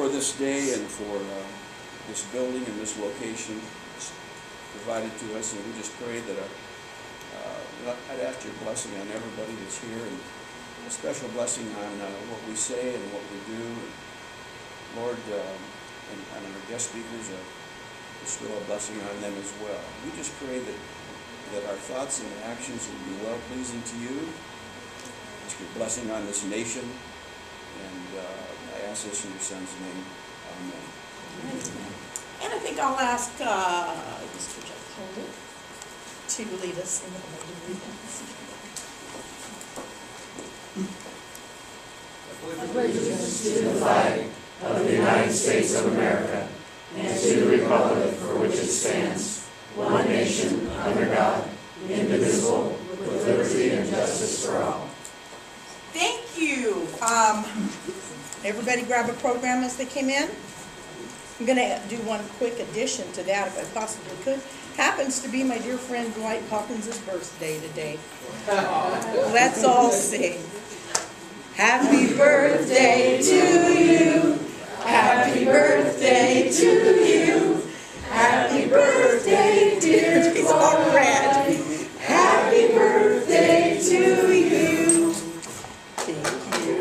for this day and for this building and this location provided to us, and we just pray that I'd ask your blessing on everybody that's here, and a special blessing on what we say and what we do. And Lord, and on our guest speakers, bestow a blessing on them as well. We just pray that our thoughts and actions will be well-pleasing to you. Ask your blessing on this nation, and I ask this in your Son's name. Amen. And I think I'll ask Mr. Jeff Holder to lead us in the Pledge of Allegiance. I pledge allegiance to the flag of the United States of America and to the republic for which it stands, one nation, under God, indivisible, with liberty and justice for all. Thank you. Everybody grab a program as they came in. I'm going to do one quick addition to that if I possibly could. Happens to be my dear friend Dwight Hawkins' birthday today. Let's all sing. Happy birthday to you. Happy birthday to you. Happy birthday, dear. He's all red. Happy birthday to you. Thank you.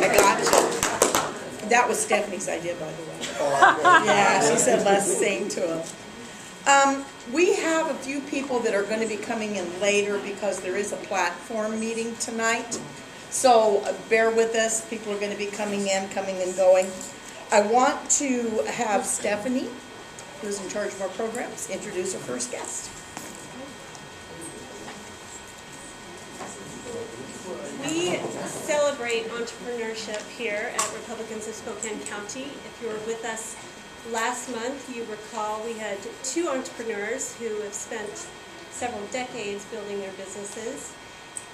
I got you. That was Stephanie's idea, by the way. Yeah, she said let's sing to him. We have a few people that are going to be coming in later because there is a platform meeting tonight. So bear with us. People are going to be coming and going. I want to have Stephanie, who's in charge of our programs, introduce our first guest. We celebrate entrepreneurship here at Republicans of Spokane County. If you were with us last month, you recall we had two entrepreneurs who have spent several decades building their businesses.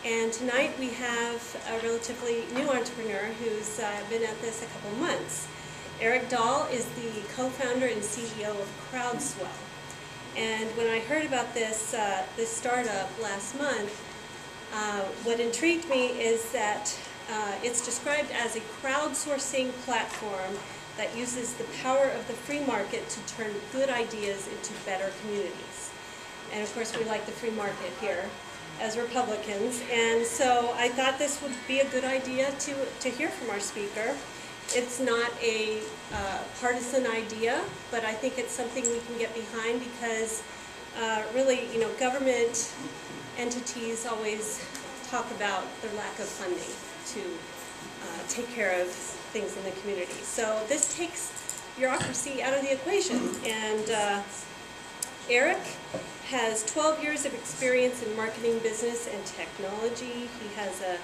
And tonight we have a relatively new entrepreneur who's been at this a couple months. Eric Dahl is the co-founder and CEO of Crowdswell. And when I heard about this startup last month, what intrigued me is that it's described as a crowdsourcing platform that uses the power of the free market to turn good ideas into better communities. And of course we like the free market here as Republicans, and so I thought this would be a good idea to hear from our speaker. It's not a partisan idea, but I think it's something we can get behind because really, government entities always talk about their lack of funding to take care of things in the community. So this takes bureaucracy out of the equation, and Eric has 12 years of experience in marketing, business, and technology. He has an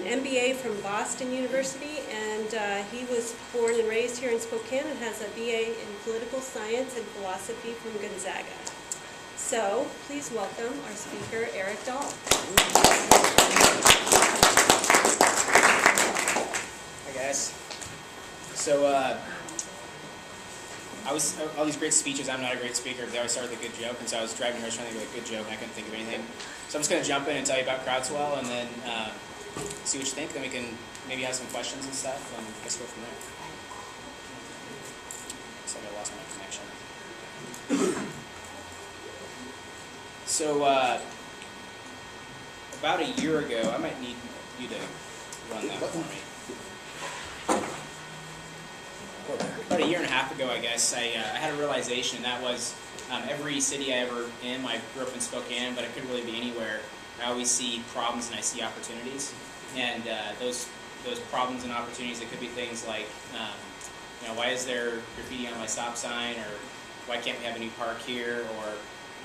MBA from Boston University, and he was born and raised here in Spokane and has a BA in political science and philosophy from Gonzaga. So please welcome our speaker, Eric Dahl. Hi guys. So all these great speeches. I'm not a great speaker, but they always start with a good joke, and so I was driving here trying to think of a good joke, and I couldn't think of anything. So I'm just going to jump in and tell you about Crowdswell, and then see what you think. Then we can maybe have some questions and stuff, and let's go from there. Looks like I lost my connection. So about a year ago, I might need you to run that for me. About a year and a half ago, I guess, I had a realization, and that was every city I ever in, I grew up in Spokane, but it could really be anywhere. I always see problems and I see opportunities, and those problems and opportunities, it could be things like, why is there graffiti on my stop sign, or why can't we have a new park here, or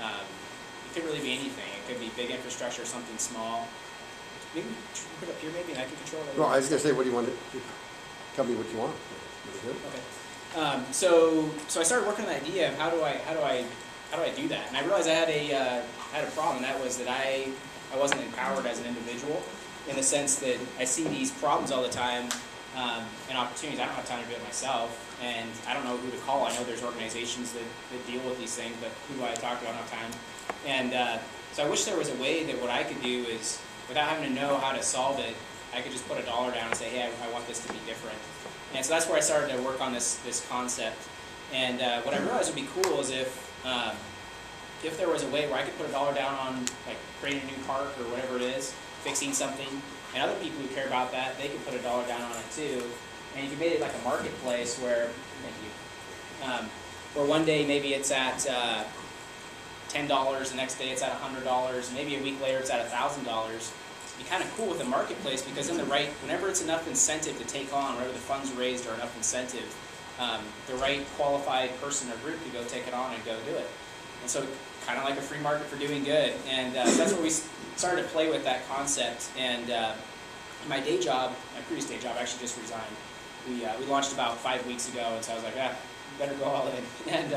it could really be anything. It could be big infrastructure, something small. Maybe put it up here, maybe, and I can control it. No, I was going to say, what do you want to tell me what you want? Okay. So I started working on the idea of how do I do that, and I realized I had a problem. That was that I wasn't empowered as an individual, in the sense that I see these problems all the time and opportunities. I don't have time to do it myself, and I don't know who to call. I know there's organizations that deal with these things, but who do I talk to? I don't have time. And so I wish there was a way that what I could do is, without having to know how to solve it, I could just put a dollar down and say, hey, I want this to be different. And so that's where I started to work on this concept. And what I realized would be cool is if there was a way where I could put $1 down on like creating a new park or whatever it is, fixing something, and other people who care about that, they could put $1 down on it too. And if you made it like a marketplace where, thank you, where one day maybe it's at $10, the next day it's at $100, maybe a week later it's at $1,000. It'd be kind of cool with a marketplace, because whenever it's enough incentive to take on, whenever the funds raised are enough incentive, the right qualified person or group could go take it on and go do it. And so kind of like a free market for doing good. And so that's where we started to play with that concept. And my day job, my previous day job, I actually just resigned. We launched about 5 weeks ago, and so I was like, better go all in. And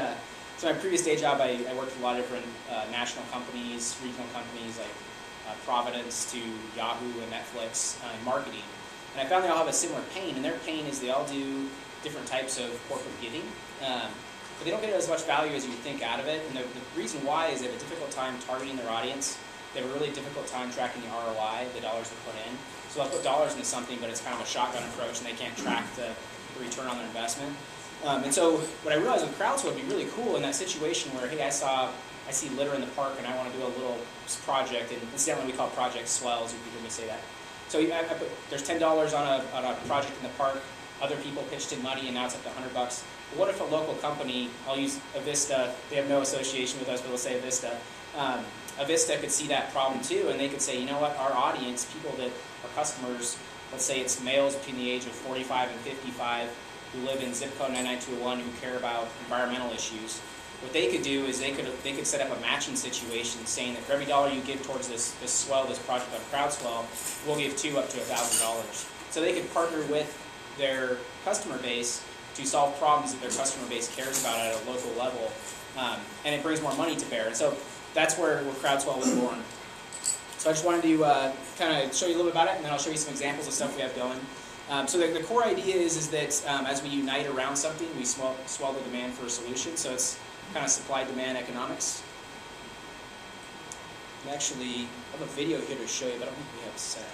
so my previous day job, I worked with a lot of different national companies, regional companies like Providence to Yahoo and Netflix in marketing. And I found they all have a similar pain, and their pain is they all do different types of corporate giving, but they don't get as much value as you would think out of it. And the reason why is they have a difficult time targeting their audience. They have a really difficult time tracking the ROI, the dollars they put in. So they'll put dollars into something, but it's kind of a shotgun approach, and they can't track the return on their investment. And so what I realized with crowdsourcing would be really cool in that situation where, hey, I see litter in the park and I want to do a little project, and incidentally we call projects swells, if you hear me say that. So there's $10 on a project in the park, other people pitched in money, and now it's up to $100. But what if a local company, I'll use Avista, they have no association with us, but we'll say Avista, Avista could see that problem too, and they could say, you know what, our audience, people that are customers, let's say it's males between the age of 45 and 55 who live in zip code 99201 who care about environmental issues. What they could do is they could set up a matching situation saying that for every $1 you give towards this swell, this project of CrowdSwell, we'll give $2 up to $1,000. So they could partner with their customer base to solve problems that their customer base cares about at a local level, and it brings more money to bear. And so that's where CrowdSwell was born. So I just wanted to kind of show you a little bit about it, and then I'll show you some examples of stuff we have going. So the core idea is that as we unite around something, we swell the demand for a solution. So it's kind of supply-demand economics. And actually, I have a video here to show you, but I don't think we have sound.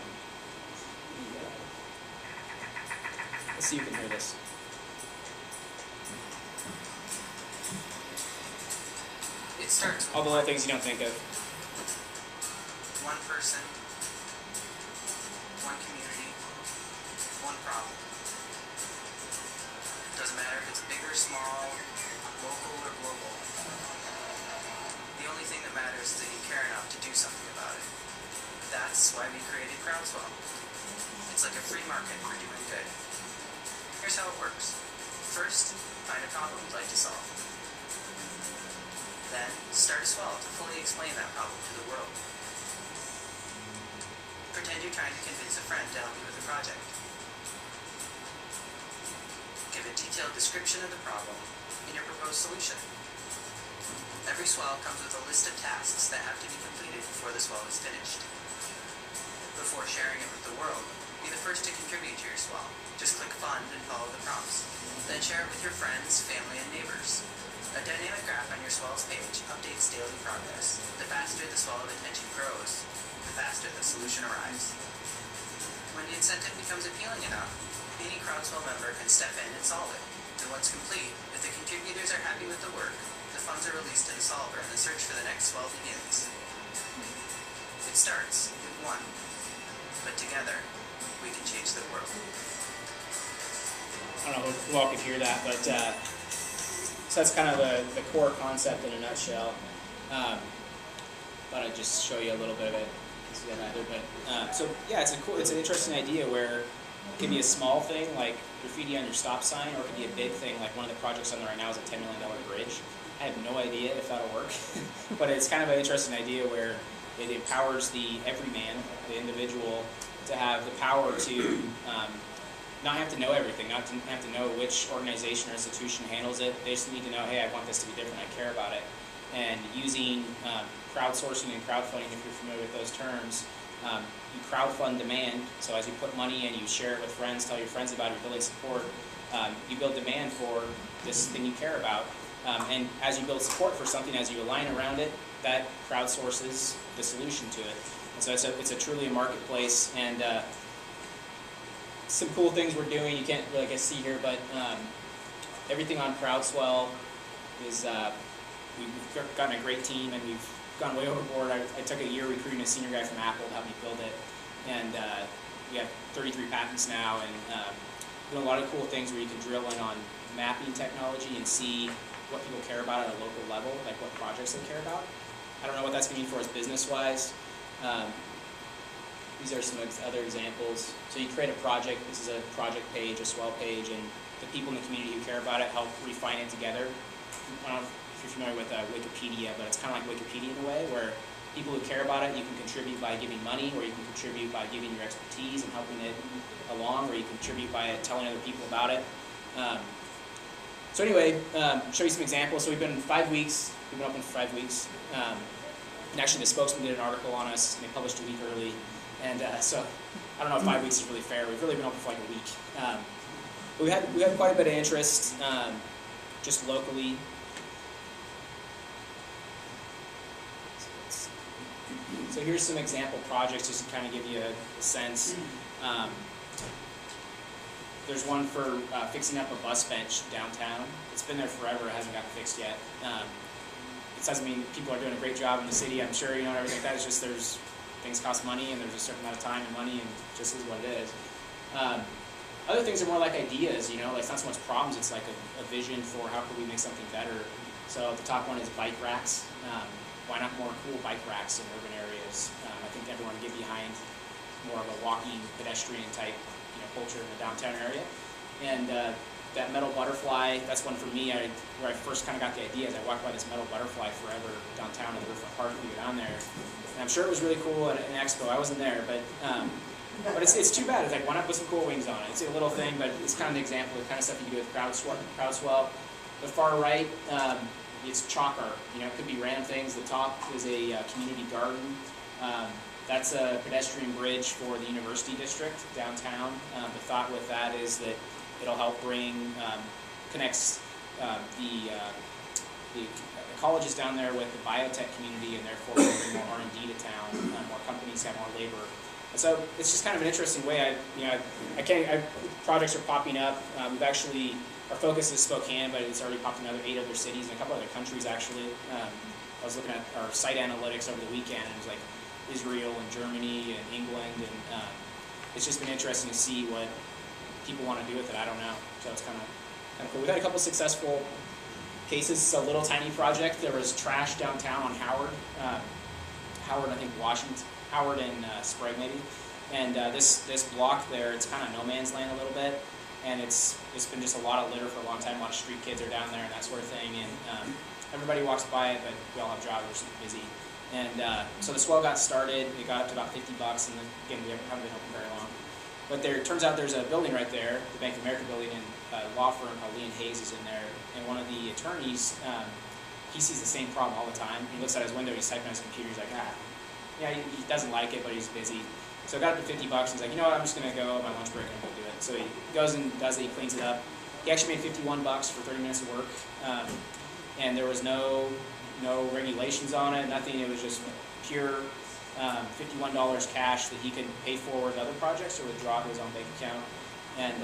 Let's see if you can hear this. It starts with All the little things you don't think of. one person, one community, one problem. Doesn't matter if it's big or small, local or global. The only thing that matters is that you care enough to do something about it. That's why we created CrowdSwell. It's like a free market for doing good. Here's how it works. First, find a problem you'd like to solve. Then, start a swell to fully explain that problem to the world. Pretend you're trying to convince a friend to help you with a project. Give a detailed description of the problem in your proposed solution. Every swell comes with a list of tasks that have to be completed before the swell is finished. Before sharing it with the world, be the first to contribute to your swell. Just click Fund and follow the prompts. Then share it with your friends, family, and neighbors. A dynamic graph on your swells page updates daily progress. The faster the swell of attention grows, the faster the solution arrives. When the incentive becomes appealing enough, any CrowdSwell member can step in and solve it. And once complete, if the contributors are happy with the work, the funds are released to the solver and the search for the next swell begins. It starts with one, but together, we can change the world. I don't know if you all could hear that, but so that's kind of the core concept in a nutshell. Thought I'd just show you a little bit of it. So yeah, it's an interesting idea where it can be a small thing like graffiti on your stop sign, or it can be a big thing like one of the projects on there right now is a $10 million bridge. I have no idea if that'll work, but it's kind of an interesting idea where it empowers the everyman, the individual, to have the power to not have to know everything, not to have to know which organization or institution handles it. They just need to know, hey, I want this to be different, I care about it. And using crowdsourcing and crowdfunding, if you're familiar with those terms, you crowdfund demand. So as you put money in, you share it with friends, tell your friends about it, you're building support. You build demand for this thing you care about. And as you build support for something, as you align around it, that crowdsources the solution to it. And so it's a truly a marketplace. And some cool things we're doing. You can't really see here, but everything on CrowdSwell is we've gotten a great team, and we've gone way overboard. I took a year recruiting a senior guy from Apple to help me build it, and we have 33 patents now, and doing a lot of cool things where you can drill in on mapping technology and see what people care about at a local level, like what projects they care about. I don't know what that's going to mean for us business-wise. These are some other examples. So you create a project. This is a project page, a swell page, and the people in the community who care about it help refine it together. I don't know if you're familiar with Wikipedia, but it's kind of like Wikipedia in a way, where people who care about it, you can contribute by giving money, or you can contribute by giving your expertise and helping it along, or you contribute by telling other people about it. So anyway, show you some examples. So we've been 5 weeks. We've been open for 5 weeks. And actually, the spokesman did an article on us, and they published a week early. And so I don't know if 5 weeks is really fair. We've really been open for like a week. But we had quite a bit of interest just locally. So here's some example projects just to kind of give you a sense. There's one for fixing up a bus bench downtown. It's been there forever. It hasn't gotten fixed yet. It doesn't mean people are doing a great job in the city, I'm sure, and everything like that. It's just things cost money, and there's a certain amount of time and money, and it just is what it is. Other things are more like ideas, like it's not so much problems, it's like a vision for how could we make something better. So the top one is bike racks. Why not more cool bike racks in urban areas? I think everyone would get behind more of a walking, pedestrian type culture in the downtown area. And that metal butterfly, that's one for me, where I first kind of got the idea, is I walked by this metal butterfly forever downtown in the River Park when we go down there. And I'm sure it was really cool at an expo. I wasn't there, but it's too bad. It's like, why not put some cool wings on it? It's a little thing, but it's kind of an example of the kind of stuff you can do with CrowdSwell. The far right, it's chalk art. It could be random things. The top is a community garden. That's a pedestrian bridge for the university district downtown. The thought with that is that it'll help connects the colleges down there with the biotech community, and therefore bring more R&D to town. More companies have more labor. And so it's just kind of an interesting way. Projects are popping up. We've actually, our focus is Spokane, but it's already popped in 8 other cities and a couple other countries actually. I was looking at our site analytics over the weekend, and it was like Israel and Germany and England, and it's just been interesting to see what people want to do with it. I don't know, so it's kind of cool. We've had a couple successful cases. It's a little tiny project. There was trash downtown on Howard, I think Washington, Howard and Sprague maybe, and this block there, it's kind of no man's land a little bit, and it's been just a lot of litter for a long time. A lot of street kids are down there and that sort of thing, and everybody walks by it, but we all have jobs. We're super busy. And so the swell got started. It got up to about $50, and then, again, we haven't been open very long. But it turns out there's a building right there, the Bank of America building, and a law firm called Lee & Hayes is in there. And one of the attorneys, he sees the same problem all the time. He looks at his window, he's typing on his computer, he's like, yeah, he doesn't like it, but he's busy. So it got up to $50, and he's like, you know what, I'm just going to go on my lunch break and I'm going to do it. So he goes and does it, he cleans it up. He actually made $51 for 30 minutes of work, and there was no regulations on it, nothing. It was just pure $51 cash that he could pay forward other projects or withdraw to his own bank account. And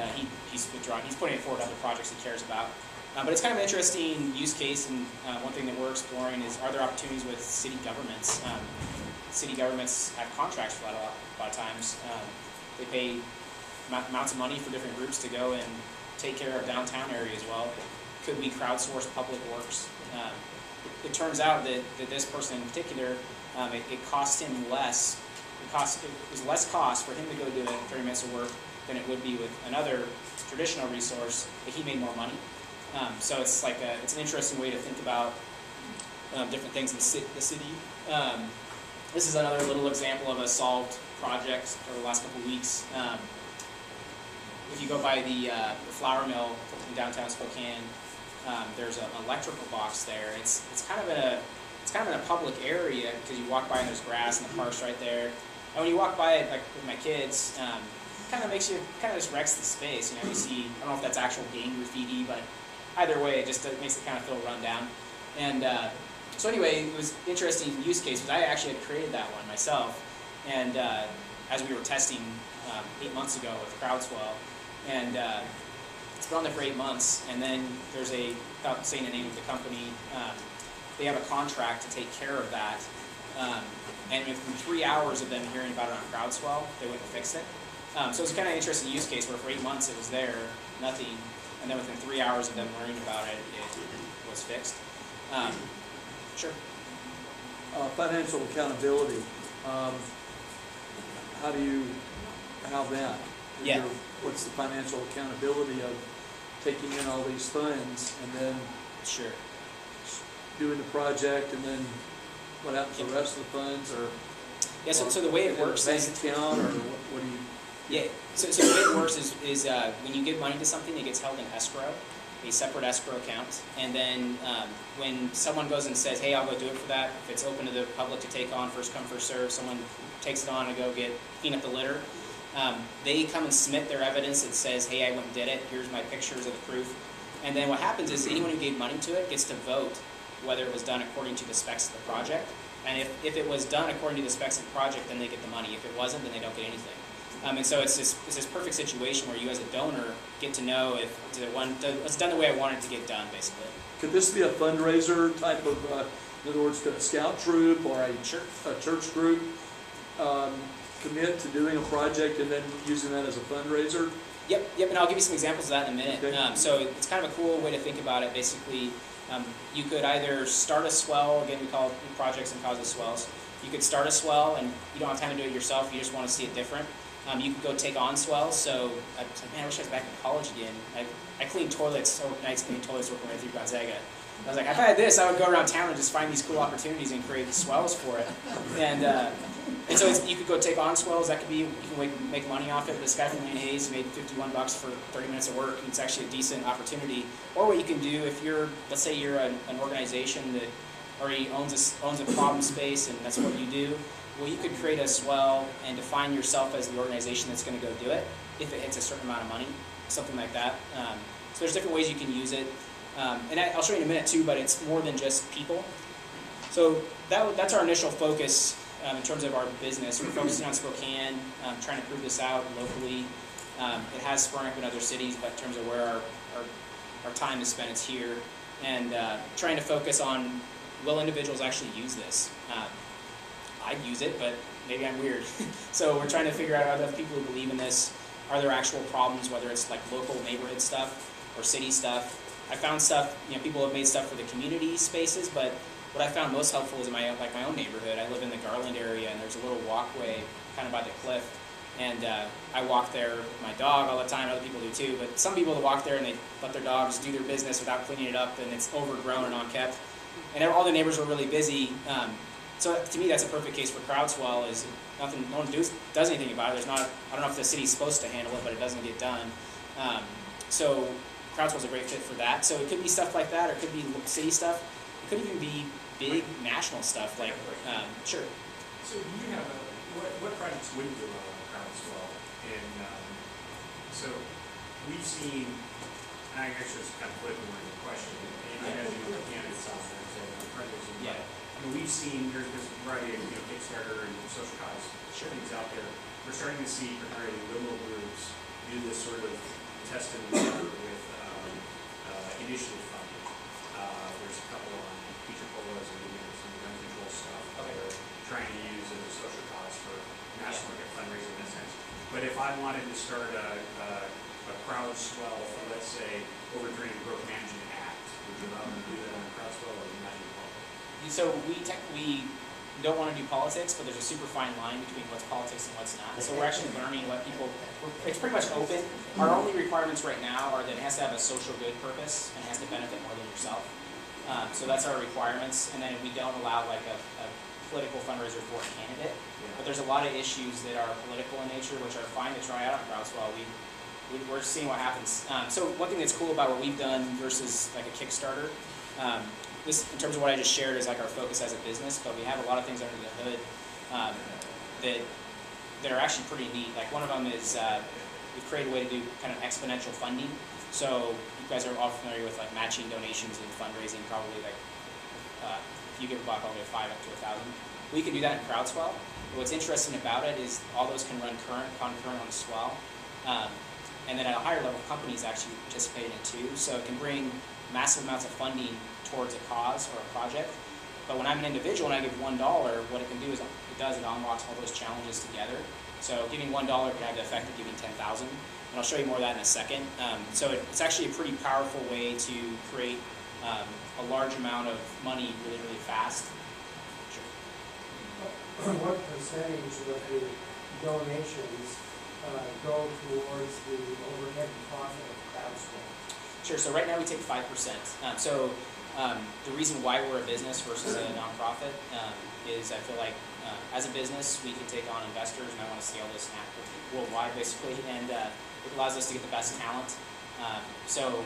he's putting it forward to other projects he cares about. But it's kind of an interesting use case, and one thing that we're exploring is, are there opportunities with city governments? City governments have contracts for that a lot of times. They pay amounts of money for different groups to go and take care of downtown area as well. Could we crowdsource public works? It turns out that this person in particular, it cost him less. It was less cost for him to go do it in 30 minutes of work than it would be with another traditional resource, but he made more money. So it's like it's an interesting way to think about different things in the city. This is another little example of a solved project over the last couple of weeks. If you go by the flour mill in downtown Spokane, there's an electrical box there. It's kind of in a public area because you walk by and there's grass and the park's right there. And when you walk by it, like with my kids, kind of just wrecks the space. You see, I don't know if that's actual gang graffiti, but either way, it just makes it kind of feel run down. And so anyway, it was an interesting use case because I actually had created that one myself. And as we were testing 8 months ago with Crowdswell, and it's been on there for 8 months. And then there's without saying the name of the company, they have a contract to take care of that. And within 3 hours of them hearing about it on Crowdswell, they went and fixed it. So it's kind of an interesting use case where for 8 months it was there, nothing, and then within 3 hours of them learning about it, it was fixed. Sure. Financial accountability. How do you have that? Yeah. What's the financial accountability of taking in all these funds and then Sure. doing the project, and then what happens to the rest of the funds, or Yeah, so the way it works bank is, account, or what do you? yeah, so the way it works is when you give money to something, it gets held in escrow, a separate escrow account, and then when someone goes and says, hey, I'll go do it for that, if it's open to the public to take on, first come, first serve, someone takes it on to go clean up the litter, they come and submit their evidence that says, hey, I went and did it, here's my pictures of the proof, and then what happens is anyone who gave money to it gets to vote whether it was done according to the specs of the project, and if it was done according to the specs of the project, then they get the money. If it wasn't, then they don't get anything. And so it's this perfect situation where you as a donor get to know if it's done the way I want it to get done, basically. Could this be a fundraiser type of, in other words, could a scout troop or a church group commit to doing a project and then using that as a fundraiser? Yep, and I'll give you some examples of that in a minute. Okay. So it's kind of a cool way to think about it. Basically, you could either start a swell, again we call projects and causes swells. You could start a swell and you don't have time to do it yourself, you just want to see it different. You could go take on swells, so I was like, man, I wish I was back in college again. I cleaned toilets, nights cleaning toilets working right through Gonzaga. I was like, if I had this, I would go around town and just find these cool opportunities and create swells for it. And so you could go take on swells. That could be, you can make money off it. This guy from Lane Hayes made $51 for 30 minutes of work. It's actually a decent opportunity. Or what you can do if you're, let's say you're an organization that already owns a problem space and that's what you do. Well, you could create a swell and define yourself as the organization that's going to go do it if it hits a certain amount of money, something like that. So there's different ways you can use it. And I'll show you in a minute too, but it's more than just people. So that's our initial focus in terms of our business. We're focusing on Spokane, trying to prove this out locally. It has sprung up in other cities, but in terms of where our time is spent, it's here. And trying to focus on, will individuals actually use this? I'd use it, but maybe I'm weird. So we're trying to figure out, are there people who believe in this? Are there actual problems, whether it's like local neighborhood stuff or city stuff? I found stuff, people have made stuff for the community spaces, but what I found most helpful is my own neighborhood. I live in the Garland area, and there's a little walkway kind of by the cliff, and I walk there with my dog all the time. Other people do too, but some people walk there and they let their dogs do their business without cleaning it up, and it's overgrown and unkept. And all the neighbors were really busy. So to me, that's a perfect case for Crowdswell. Is no one does anything about it. I don't know if the city's supposed to handle it, but it doesn't get done. So Crowdswell's a great fit for that. So it could be stuff like that, or it could be city stuff. It could even be big national stuff, like, sure. So do you have what projects would you do on Crowdswell? And so we've seen, and I actually was kind of flipping with the question, and as you know, candidates out there saying projects. Yeah. We've seen there's a variety of Kickstarter and social cause things out there. We're starting to see primarily liberal groups do this sort of test and learn with initiative funding. There's a couple on teacher polos and some gun control stuff that they're trying to use as a social cause for national fundraising in a sense. But if I wanted to start a Crowdswell for, let's say, overturning the Growth Management Act, would you allow them to do that on Crowdswell, or would you not do that? So we don't want to do politics, but there's a super fine line between what's politics and what's not. So we're actually learning what people, it's pretty much open. Our only requirements right now are that it has to have a social good purpose and it has to benefit more than yourself. So that's our requirements. And then we don't allow like a political fundraiser for a candidate. But there's a lot of issues that are political in nature, which are fine to try out on Crowdswell. We're seeing what happens. So one thing that's cool about what we've done versus like a Kickstarter, this, in terms of what I just shared, is like our focus as a business, but we have a lot of things under the hood that are actually pretty neat. Like one of them is we've created a way to do kind of exponential funding. So you guys are all familiar with like matching donations and fundraising, probably like if you give a buck all the way to 5 up to 1,000. We can do that in Crowdswell, But what's interesting about it is all those can run concurrent on the swell. And then at a higher level, companies actually participate in it too. So it can bring massive amounts of funding towards a cause or a project. But when I'm an individual and I give $1, what it can do is it unlocks all those challenges together. So giving $1 can have the effect of giving 10,000. And I'll show you more of that in a second. So it's actually a pretty powerful way to create a large amount of money really, really fast. Sure. What percentage of the donations go towards the overhead and profit of crowdsourcing? Sure, so right now we take 5%. The reason why we're a business versus a nonprofit is I feel like as a business we can take on investors and I want to scale this worldwide basically, and it allows us to get the best talent. So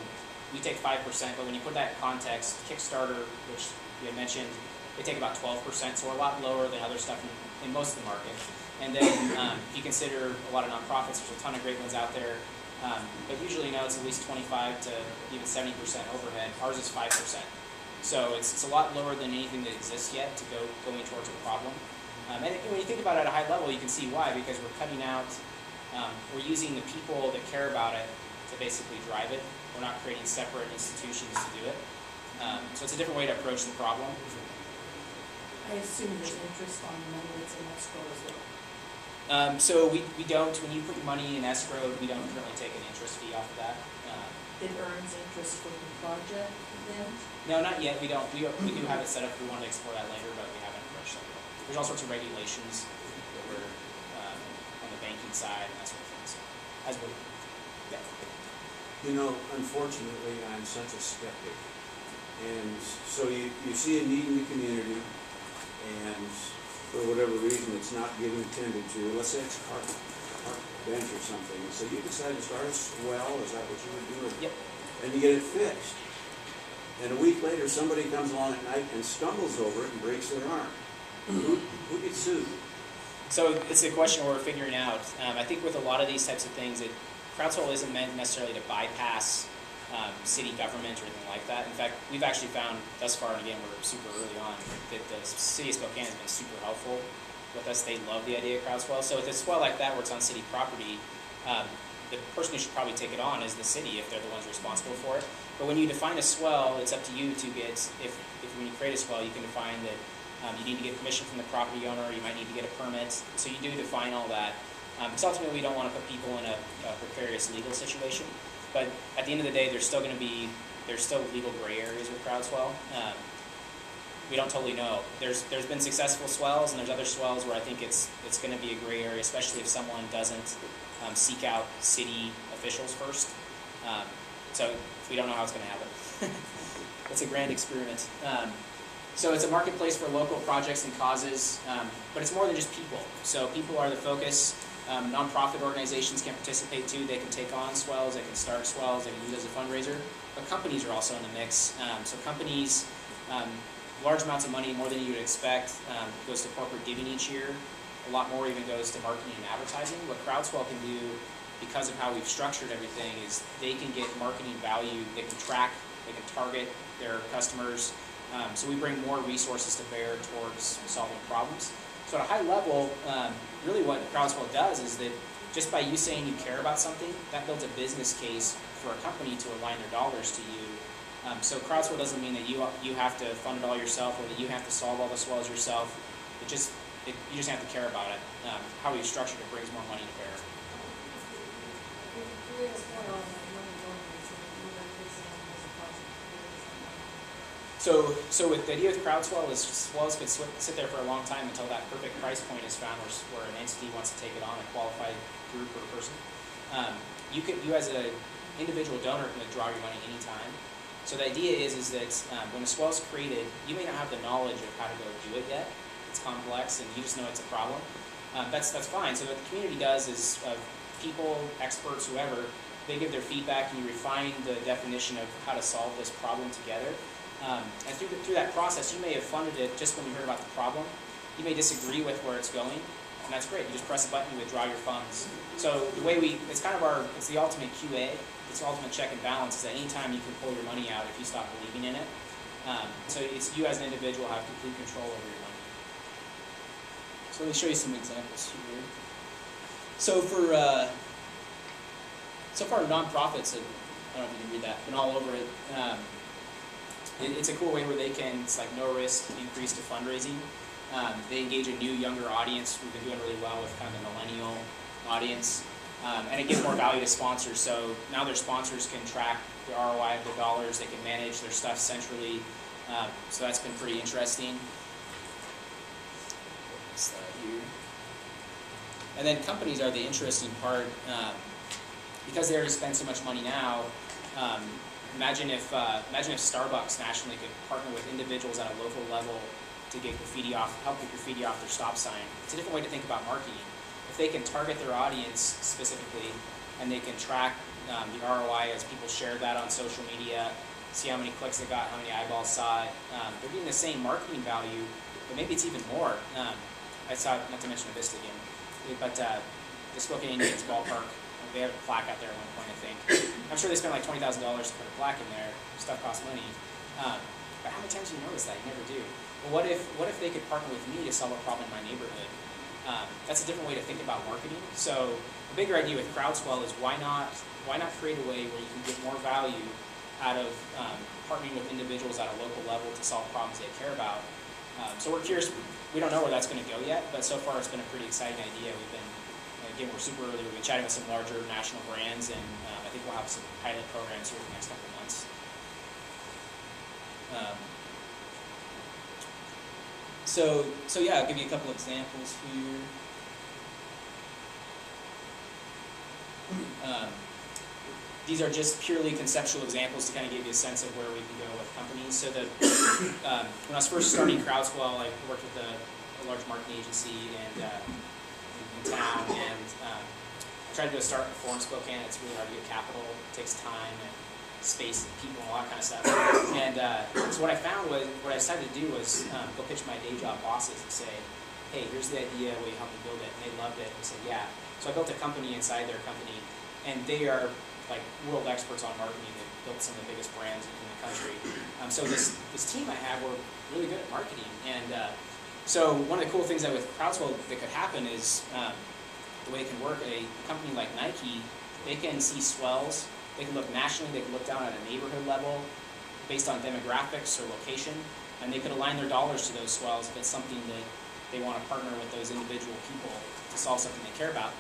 we take 5%, but when you put that in context, Kickstarter, which you had mentioned, they take about 12%, so we're a lot lower than other stuff in most of the market. And then if you consider a lot of nonprofits, there's a ton of great ones out there, but usually it's at least 25 to even 70% overhead. Ours is 5%. So it's a lot lower than anything that exists yet to going towards a problem. And when you think about it at a high level, you can see why, because we're cutting out, we're using the people that care about it to basically drive it. We're not creating separate institutions to do it. So it's a different way to approach the problem. I assume there's interest on the money that's in escrow as well. So we don't, when you put your money in escrow, we don't currently take an interest fee off of that. It earns interest from the project then? No, not yet. We don't. We do have it set up. We want to explore that later, but we haven't approached that yet. There's all sorts of regulations that we're on the banking side and that sort of thing. So as we're, yeah. You know, unfortunately, I'm such a skeptic. And so you see a need in the community, and for whatever reason it's not getting tended to. Let's say it's a park bench or something. So you decide to start a well, is that what you would do? Yep. And you get it fixed. And a week later, somebody comes along at night and stumbles over it and breaks their arm. Who gets sued? So it's a question we're figuring out. I think with a lot of these types of things, crowdsourcing isn't meant necessarily to bypass city government or anything like that. In fact, we've actually found thus far, and again, we're super early on, that the city of Spokane has been super helpful with us. They love the idea of crowdswell. So with a swell like that where it's on city property, the person who should probably take it on is the city if they're the ones responsible for it. But when you define a swell, it's up to you to get, if when you create a swell, you can define that you need to get permission from the property owner, you might need to get a permit. So you do define all that. Because ultimately we don't want to put people in a precarious legal situation. But at the end of the day, there's still legal gray areas with crowdswell. We don't totally know. There's been successful swells, and there's other swells where I think it's going to be a gray area, especially if someone doesn't seek out city officials first. So we don't know how it's going to happen. It's a grand experiment. So it's a marketplace for local projects and causes, but it's more than just people. So people are the focus. Nonprofit organizations can participate too. They can take on swells, they can start swells, they can use it as a fundraiser. But companies are also in the mix. So companies, large amounts of money, more than you would expect, goes to corporate giving each year. A lot more even goes to marketing and advertising. What Crowdswell can do, because of how we've structured everything, is they can get marketing value, they can track, they can target their customers. So we bring more resources to bear towards solving problems. So at a high level, really what Crowdswell does is that just by you saying you care about something, that builds a business case for a company to align their dollars to you. So Crowdswell doesn't mean that you have to fund it all yourself or that you have to solve all the swells yourself. You just have to care about it. How we've structured it brings more money to bear. So with the idea with Crowdswell is swells could sit there for a long time until that perfect price point is found where an entity wants to take it on, a qualified group or person. You as an individual donor can withdraw your money anytime. So the idea is that when a swell is created, you may not have the knowledge of how to go do it yet. It's complex and you just know it's a problem. That's fine. So what the community does is people, experts, whoever, they give their feedback and you refine the definition of how to solve this problem together. And through that process, you may have funded it just when you heard about the problem. You may disagree with where it's going, and that's great. You just press a button, you withdraw your funds. So the way it's the ultimate QA, it's the ultimate check and balance, is that anytime you can pull your money out if you stop believing in it. So it's you as an individual have complete control over your money. So So let me show you some examples here. So so far nonprofits have, I don't know if you can read that, been all over it. It's a cool way where they can, it's like no risk increase to fundraising. They engage a new, younger audience. We've been doing really well with kind of the millennial audience. And it gives more value to sponsors. So now their sponsors can track the ROI of the dollars. They can manage their stuff centrally. So that's been pretty interesting. Slide here. And then companies are the interesting part. Because they already spend so much money now, imagine if Starbucks nationally could partner with individuals at a local level to get graffiti off, help get graffiti off their stop sign. It's a different way to think about marketing. If they can target their audience specifically, and they can track the ROI as people share that on social media, see how many clicks it got, how many eyeballs saw it, they're getting the same marketing value, but maybe it's even more. I saw, not to mention Vista again, but the Spokane Indians ballpark, they have a plaque out there at one point, I think. I'm sure they spent like $20,000 to put a plaque in there. Stuff costs money. But how many times do you notice that? You never do. Well, what if they could partner with me to solve a problem in my neighborhood? That's a different way to think about marketing. So the bigger idea with Crowdswell is why not create a way where you can get more value out of partnering with individuals at a local level to solve problems they care about. So we're curious. We don't know where that's going to go yet, but so far it's been a pretty exciting idea. Again, we're super early. We've been chatting with some larger national brands, and I think we'll have some pilot programs here in the next couple of months. So yeah, I'll give you a couple examples here. These are just purely conceptual examples to kind of give you a sense of where we can go with companies. So when I was first starting Crowdswell, I worked with a large marketing agency and in town, and I tried to do a start before in Spokane. It's really hard to get capital. It takes time and space and people and all that kind of stuff. And so what I found was, what I decided to do was go pitch my day job bosses and say, hey, here's the idea, will you help me build it? And they loved it and said, yeah. So I built a company inside their company, and they are like world experts on marketing. They've built some of the biggest brands in the country. So this team I have, we're really good at marketing. And so one of the cool things that with Crowdswell that could happen is the way it can work, a company like Nike, they can see swells. They can look nationally, they can look down at a neighborhood level based on demographics or location, and they could align their dollars to those swells if it's something that they want to partner with those individual people to solve something they care about.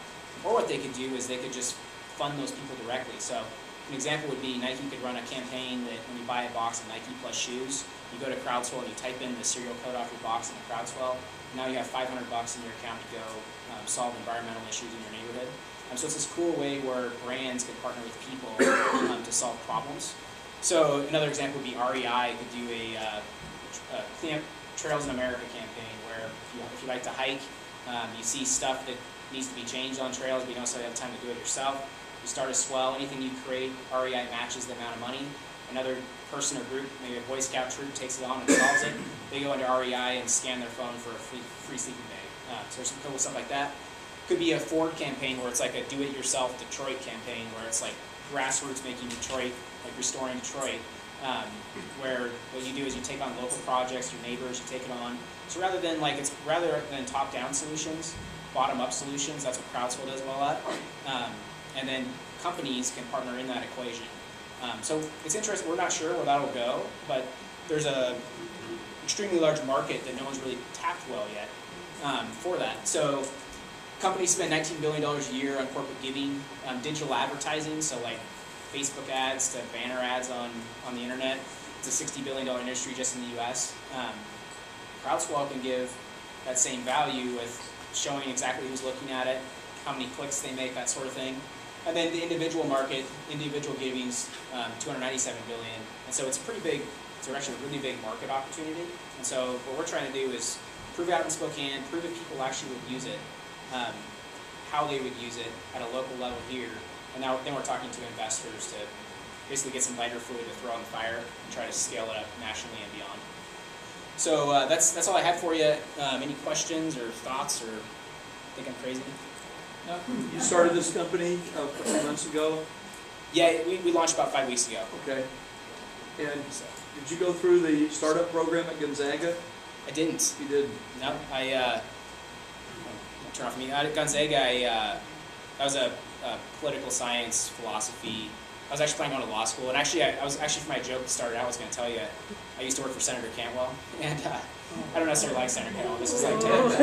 Or what they could do is they could just fund those people directly. So an example would be Nike could run a campaign that when you buy a box of Nike Plus shoes, you go to Crowdswell and you type in the serial code off your box into Crowdswell. Now you have $500 in your account to go solve environmental issues in your neighborhood. So it's this cool way where brands can partner with people to solve problems. So another example would be REI could do a Clean Up Trails in America campaign where if you like to hike, you see stuff that needs to be changed on trails, but you don't necessarily have time to do it yourself. You start a swell, anything you create, REI matches the amount of money. Another person or group, maybe a Boy Scout troop, takes it on and solves it. They go into REI and scan their phone for a free sleeping bag. So there's some cool stuff like that. Could be a Ford campaign where it's like a do-it-yourself Detroit campaign where it's like grassroots making Detroit, like restoring Detroit, where what you do is you take on local projects, your neighbors, you take it on. So rather than top-down solutions, bottom-up solutions, that's what Crowdswell does well at. And then companies can partner in that equation. So it's interesting, we're not sure where that'll go, but there's a extremely large market that no one's really tapped well yet for that. So companies spend $19 billion a year on corporate giving, digital advertising, so like Facebook ads to banner ads on the internet. It's a $60 billion industry just in the US. Crowdswell can give that same value with showing exactly who's looking at it, how many clicks they make, that sort of thing. And then the individual market, individual giving's $297 billion. And so it's pretty big, it's actually a really big market opportunity. And so what we're trying to do is prove it out in Spokane, prove that people actually would use it, how they would use it at a local level here. And now then we're talking to investors to basically get some lighter fluid to throw on the fire and try to scale it up nationally and beyond. So that's all I had for you. Any questions or thoughts, or think I'm crazy? No? You started this company a few months ago? Yeah, we launched about 5 weeks ago. Okay. And did you go through the startup program at Gonzaga? I didn't. You didn't? No, turn off me. At Gonzaga, I was a political science, philosophy. I was actually planning on going to law school, and actually, for my joke that started out, I was going to tell you, I used to work for Senator Cantwell, and I don't necessarily like Senator Cantwell. This is like Ted,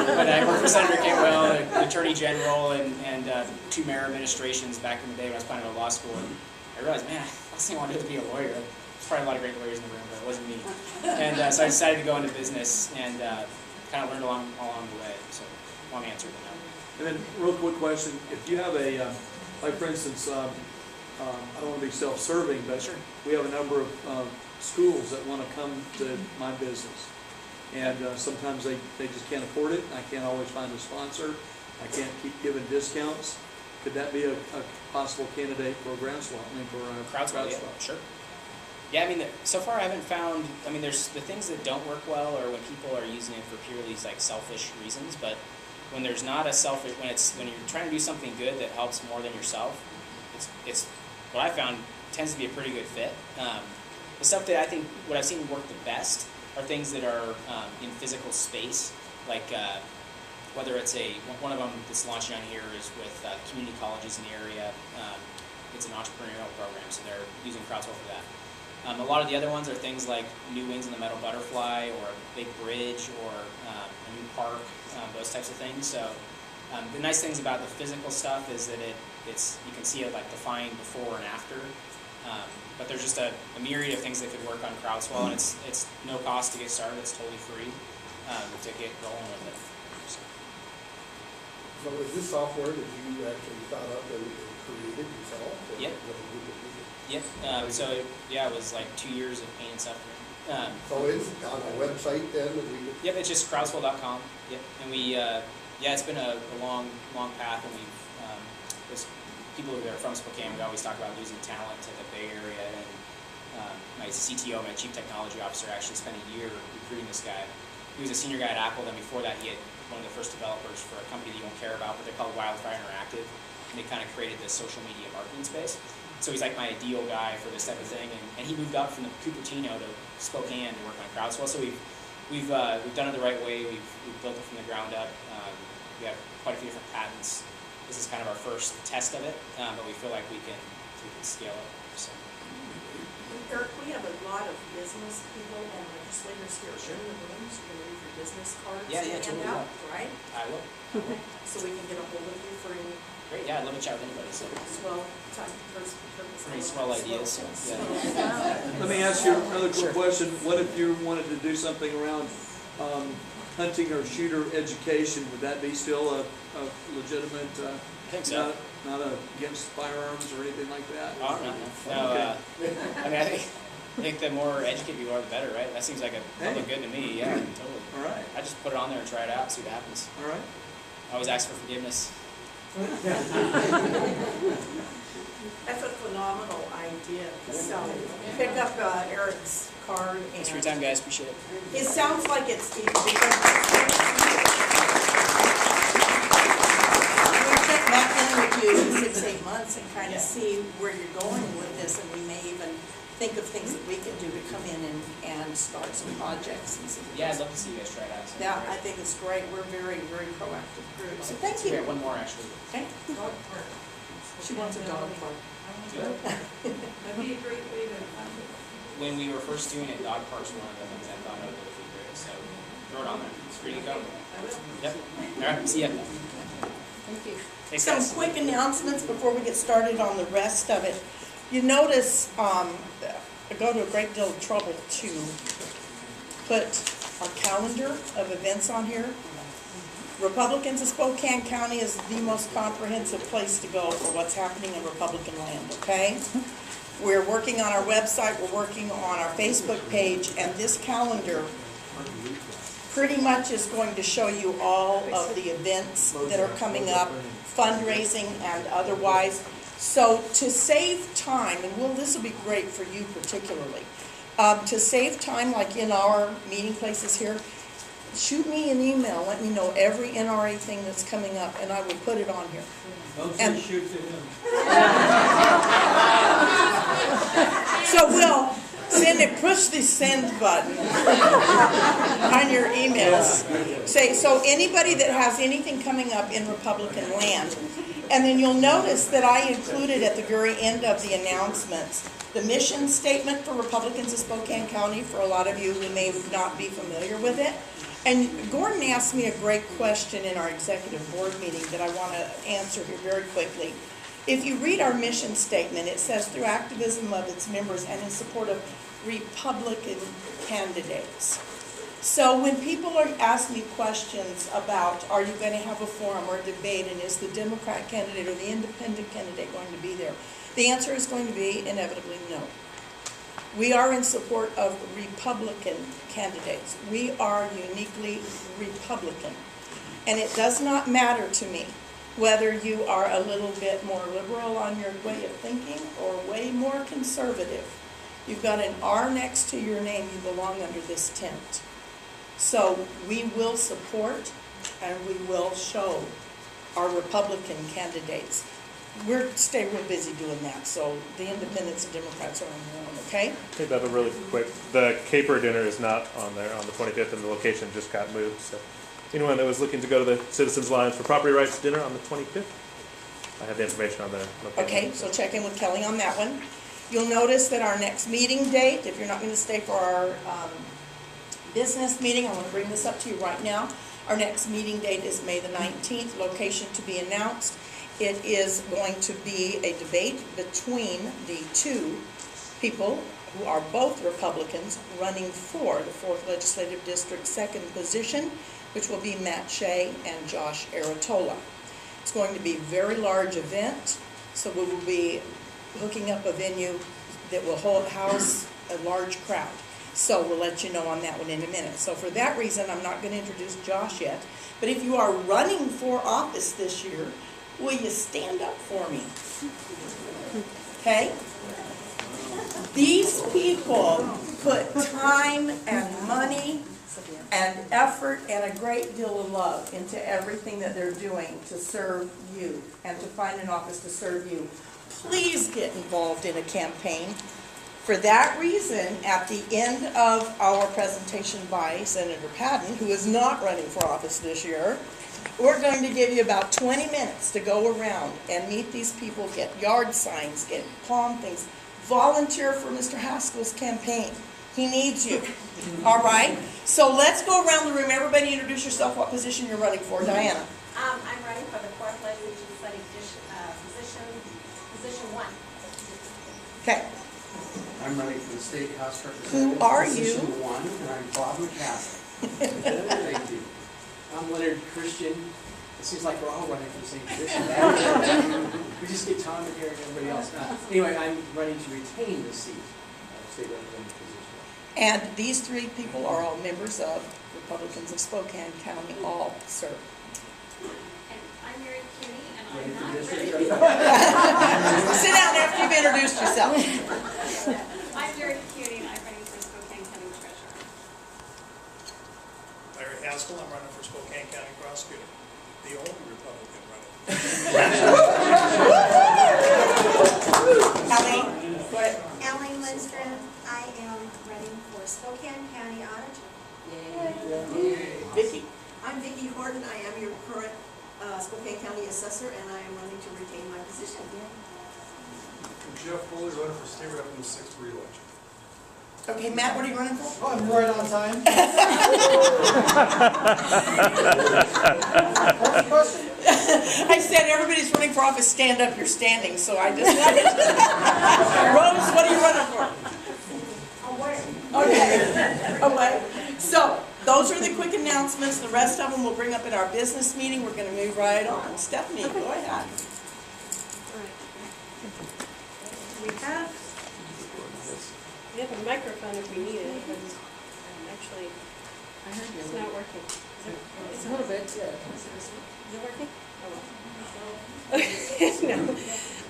but I worked for Senator Cantwell, the Attorney General, and 2 mayor administrations back in the day when I was planning on going to law school. And I realized, man, last thing I want to do is be a lawyer. There's probably a lot of great lawyers in the room, but it wasn't me. And so I decided to go into business and kind of learned along the way. So, long answer to that. And then, real quick question, if you have a, like for instance, I don't want to be self-serving, but Sure. we have a number of schools that want to come to my business. And sometimes they just can't afford it. I can't always find a sponsor. I can't keep giving discounts. Could that be a possible candidate for a groundswell? I mean, for a Crowdswell, yeah, sure. Yeah, I mean, so far I haven't found, I mean, there's the things that don't work well or when people are using it for purely like selfish reasons, but when there's not a selfish, when you're trying to do something good that helps more than yourself, it's what I found tends to be a pretty good fit. The stuff that I think, what I've seen work the best are things that are in physical space, like whether it's one of them that's launching on here is with community colleges in the area. It's an entrepreneurial program, so they're using Crowdswell for that. A lot of the other ones are things like new wings in the metal butterfly, or a big bridge, or a new park, those types of things. So the nice things about the physical stuff is that you can see it like defined before and after. But there's just a myriad of things that could work on Crowdswell, and it's no cost to get started. It's totally free to get rolling with it. So is this software that you actually thought up and created yourself? Yep. Yep. So yeah, it was like 2 years of pain and suffering. So it's on a website then that we could... Yep, it's just crowdswell.com. Yep, and we it's been a long path, and we've there's people who are from Spokane. We always talk about losing talent to the Bay Area, and my CTO, my chief technology officer, actually spent a year recruiting this guy. He was a senior guy at Apple. Then before that, he had one of the first developers for a company that you won't care about, but they're called Wildfire Interactive, and they kind of created this social media marketing space. So he's like my ideal guy for this type of thing, and he moved up from the Cupertino to Spokane to work on Crowdswell. So we've done it the right way. We've built it from the ground up. We have quite a few different patents. This is kind of our first test of it, but we feel like we can scale it. So. Eric, we have a lot of business people and legislators here in the rooms. You're going to leave your business cards Yeah, and totally. hand out, right? I will. So we can get a hold of you for any Great, yeah, I'd love to chat with anybody. So. swell time purposes. Pretty swell ideas. So, yeah. Let me ask you another quick question. What if you wanted to do something around hunting or shooter education? Would that be still a legitimate, I think so. not against firearms or anything like that? I don't know. No, I mean, I think the more educated you are, the better, right? That seems like a public good to me. Yeah, totally. All right. I just put it on there and try it out, see what happens. All right. I always ask for forgiveness. That's a phenomenal idea. So pick up Eric's card and... Thanks for your time, guys. Appreciate it. It sounds like it's easy because we check back in with you in 6-8 months and kind of see where you're going with this, and we may even think of things that we can do to come in and start some projects and some. Yeah, I'd love to see you guys try it out. Yeah, I think it's great. We're very, very proactive group. So thank you. One more, actually. Okay. She wants a dog park. That'd be a great way to fund it. When we were first doing it, dog parks were one of the things I thought would be great. So throw it on there. It's free to go. Yep. All right. See ya. Thank you. Thanks, Some guys. quick announcements before we get started on the rest of it. You notice I go to a great deal of trouble to put our calendar of events on here. Republicans of Spokane County is the most comprehensive place to go for what's happening in Republican land, okay? We're working on our website, we're working on our Facebook page, and this calendar pretty much is going to show you all of the events that are coming up, fundraising and otherwise. So to save time, and this will be great for you particularly, to save time like in our meeting places here, shoot me an email, let me know every NRA thing that's coming up, and I will put it on here. Don't shoot to him. So we'll send push the send button on your emails. Say, so anybody that has anything coming up in Republican land, and then you'll notice that I included at the very end of the announcements the mission statement for Republicans of Spokane County, for a lot of you who may not be familiar with it. And Gordon asked me a great question in our executive board meeting that I want to answer here very quickly. If you read our mission statement, it says through activism of its members and in support of Republican candidates. So when people are asking me questions about, are you going to have a forum or a debate, and is the Democrat candidate or the independent candidate going to be there? The answer is going to be inevitably no. We are in support of Republican candidates. We are uniquely Republican. And it does not matter to me whether you are a little bit more liberal on your way of thinking or way more conservative. You've got an R next to your name, you belong under this tent. So we will support and we will show our Republican candidates. We're stay real busy doing that, so the independents and Democrats are on their own, okay? Hey, Beba, really quick. The Caper dinner is not on there on the 25th, and the location just got moved. So anyone that was looking to go to the Citizens Alliance for Property Rights dinner on the 25th, I have the information on there. Okay, so check in with Kelly on that one. You'll notice that our next meeting date, if you're not going to stay for our business meeting, I want to bring this up to you right now. Our next meeting date is May the 19th, location to be announced. It is going to be a debate between the two people who are both Republicans running for the 4th Legislative District 2nd position, which will be Matt Shea and Josh Aratola. It's going to be a very large event, so we will be hooking up a venue that will house a large crowd. So we'll let you know on that one in a minute. So for that reason, I'm not going to introduce Josh yet. But if you are running for office this year, will you stand up for me? Okay? These people put time and money and effort and a great deal of love into everything that they're doing to serve you and to find an office to serve you. Please get involved in a campaign. For that reason, at the end of our presentation by Senator Patton, who is not running for office this year, we're going to give you about 20 minutes to go around and meet these people, get yard signs, get palm things, volunteer for Mr. Haskell's campaign. He needs you. All right? So let's go around the room. Everybody introduce yourself, what position you're running for. Diana. I'm running for the 4th Legislative position 1. Okay. I'm running for the State House Representative. Who are you? Position 1, and I'm Bob McCaskill. Thank you. I'm Leonard Christian. It seems like we're all running for the same position. We just get Tom in here and everybody else. Anyway, I'm running to retain the seat, State Representative position. And these three people are all members of Republicans of Spokane County, all serve. And I'm Mary Cuny, and I'm not Ready ready. Sit down after you've introduced yourself. I'm Mary Cuny, and I'm running for Spokane County Treasurer. Larry Haskell, I'm running for Spokane County Prosecutor, the only Republican running. Colleen, go ahead. Ellen Lindstrom, I am running for Spokane County Auditor. Vicki. I'm Vicki Horton, I am your current Spokane County Assessor, and I am running to retain my position. I'm Jeff Fuller, running for State Rep in the 6th re-election. Okay, Matt, what are you running for? Oh, I'm right on time. What's the question? I said everybody's running for office, stand up, you're standing, so I just wanted Rose, what are you running for? Okay. Away. So, those are the quick announcements. The rest of them we'll bring up at our business meeting. We're going to move right on. Stephanie, go ahead. We have a microphone if we need it, but actually, it's not working. It's a little bit, yeah. Is it working? Oh, well. No.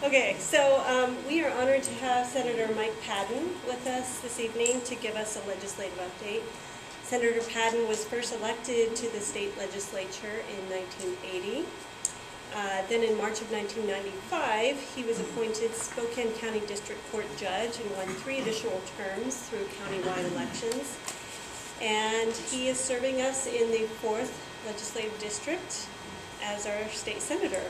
Okay, so we are honored to have Senator Mike Patton with us this evening to give us a legislative update. Senator Patton was first elected to the state legislature in 1980. Then in March of 1995, he was appointed Spokane County District Court Judge and won 3 additional terms through countywide elections. And he is serving us in the 4th Legislative District as our state senator.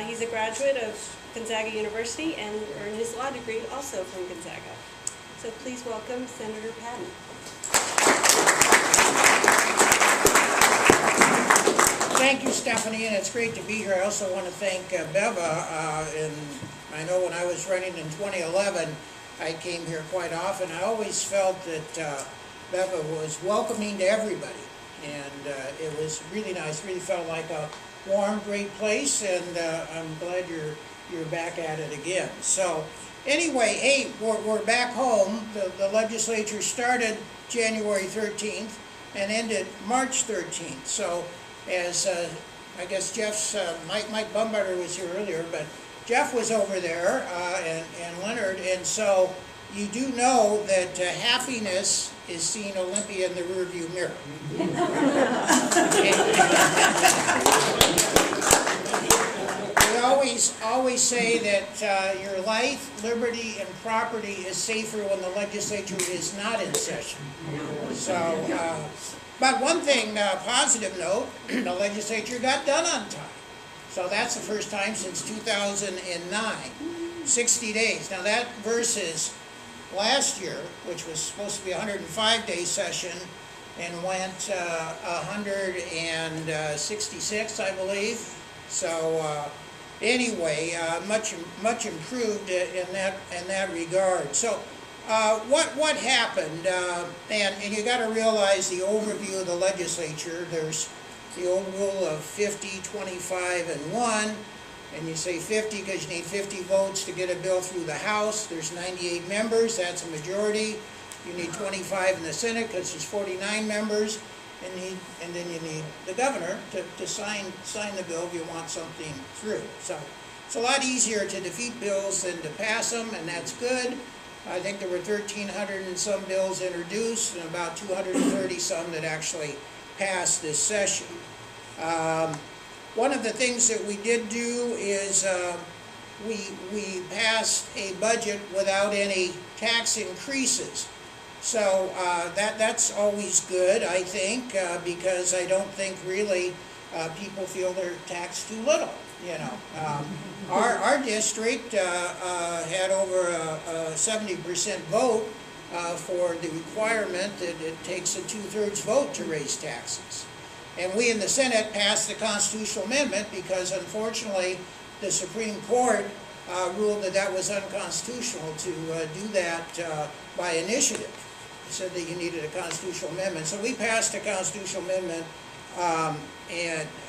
He's a graduate of Gonzaga University and earned his law degree also from Gonzaga. So please welcome Senator Patton. Thank you, Stephanie, and it's great to be here. I also want to thank Beva, and I know when I was running in 2011, I came here quite often. I always felt that Beva was welcoming to everybody, and it was really nice. Really felt like a warm, great place, and I'm glad you're back at it again. So anyway, hey, we're back home. The legislature started January 13th and ended March 13th. So as I guess Jeff's, Mike Bumbarter was here earlier, but Jeff was over there and Leonard, and so you do know that happiness is seeing Olympia in the rearview mirror. We always say that your life, liberty, and property is safer when the legislature is not in session. So, but one thing, positive note, the legislature got done on time. So that's the first time since 2009, 60 days. Now that versus last year, which was supposed to be a 105-day session, and went 166, I believe. So anyway, much improved in that regard. So what happened? And you got to realize the overview of the legislature. There's the old rule of 50, 25, and 1. And you say 50 because you need 50 votes to get a bill through the House. There's 98 members, that's a majority. You need 25 in the Senate because there's 49 members. And then you need the governor to sign the bill if you want something through. So it's a lot easier to defeat bills than to pass them, and that's good. I think there were 1,300 and some bills introduced and about 230 some that actually passed this session. One of the things that we did do is we passed a budget without any tax increases. So that's always good, I think, because I don't think really people feel they're taxed too little. You know, our district had over a 70% vote for the requirement that it takes a 2/3 vote to raise taxes. And we in the Senate passed the constitutional amendment because, unfortunately, the Supreme Court ruled that that was unconstitutional to do that by initiative. It said that you needed a constitutional amendment. So we passed a constitutional amendment, and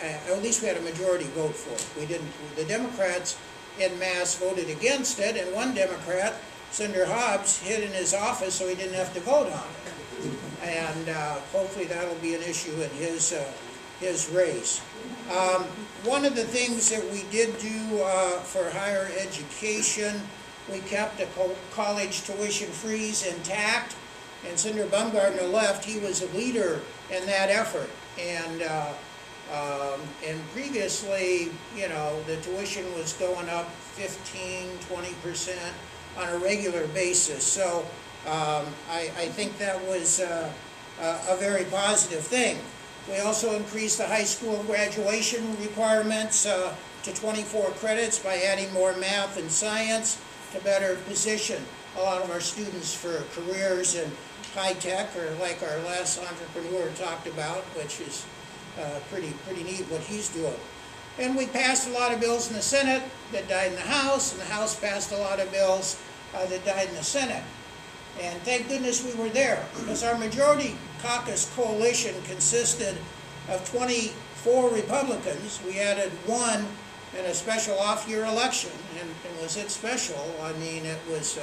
at least we had a majority vote for it. We didn't. The Democrats en masse voted against it, and one Democrat, Senator Hobbs, hid in his office so he didn't have to vote on it. And hopefully that'll be an issue in his race. One of the things that we did do for higher education, we kept the college tuition freeze intact. And Senator Baumgartner left. He was a leader in that effort. And previously, you know, the tuition was going up 15, 20% on a regular basis. So I think that was a very positive thing. We also increased the high school graduation requirements to 24 credits by adding more math and science to better position a lot of our students for careers in high tech, or like our last entrepreneur talked about, which is pretty neat what he's doing. And we passed a lot of bills in the Senate that died in the House, and the House passed a lot of bills that died in the Senate. And thank goodness we were there, because our majority caucus coalition consisted of 24 Republicans. We added one in a special off-year election, and was it special? I mean, it was,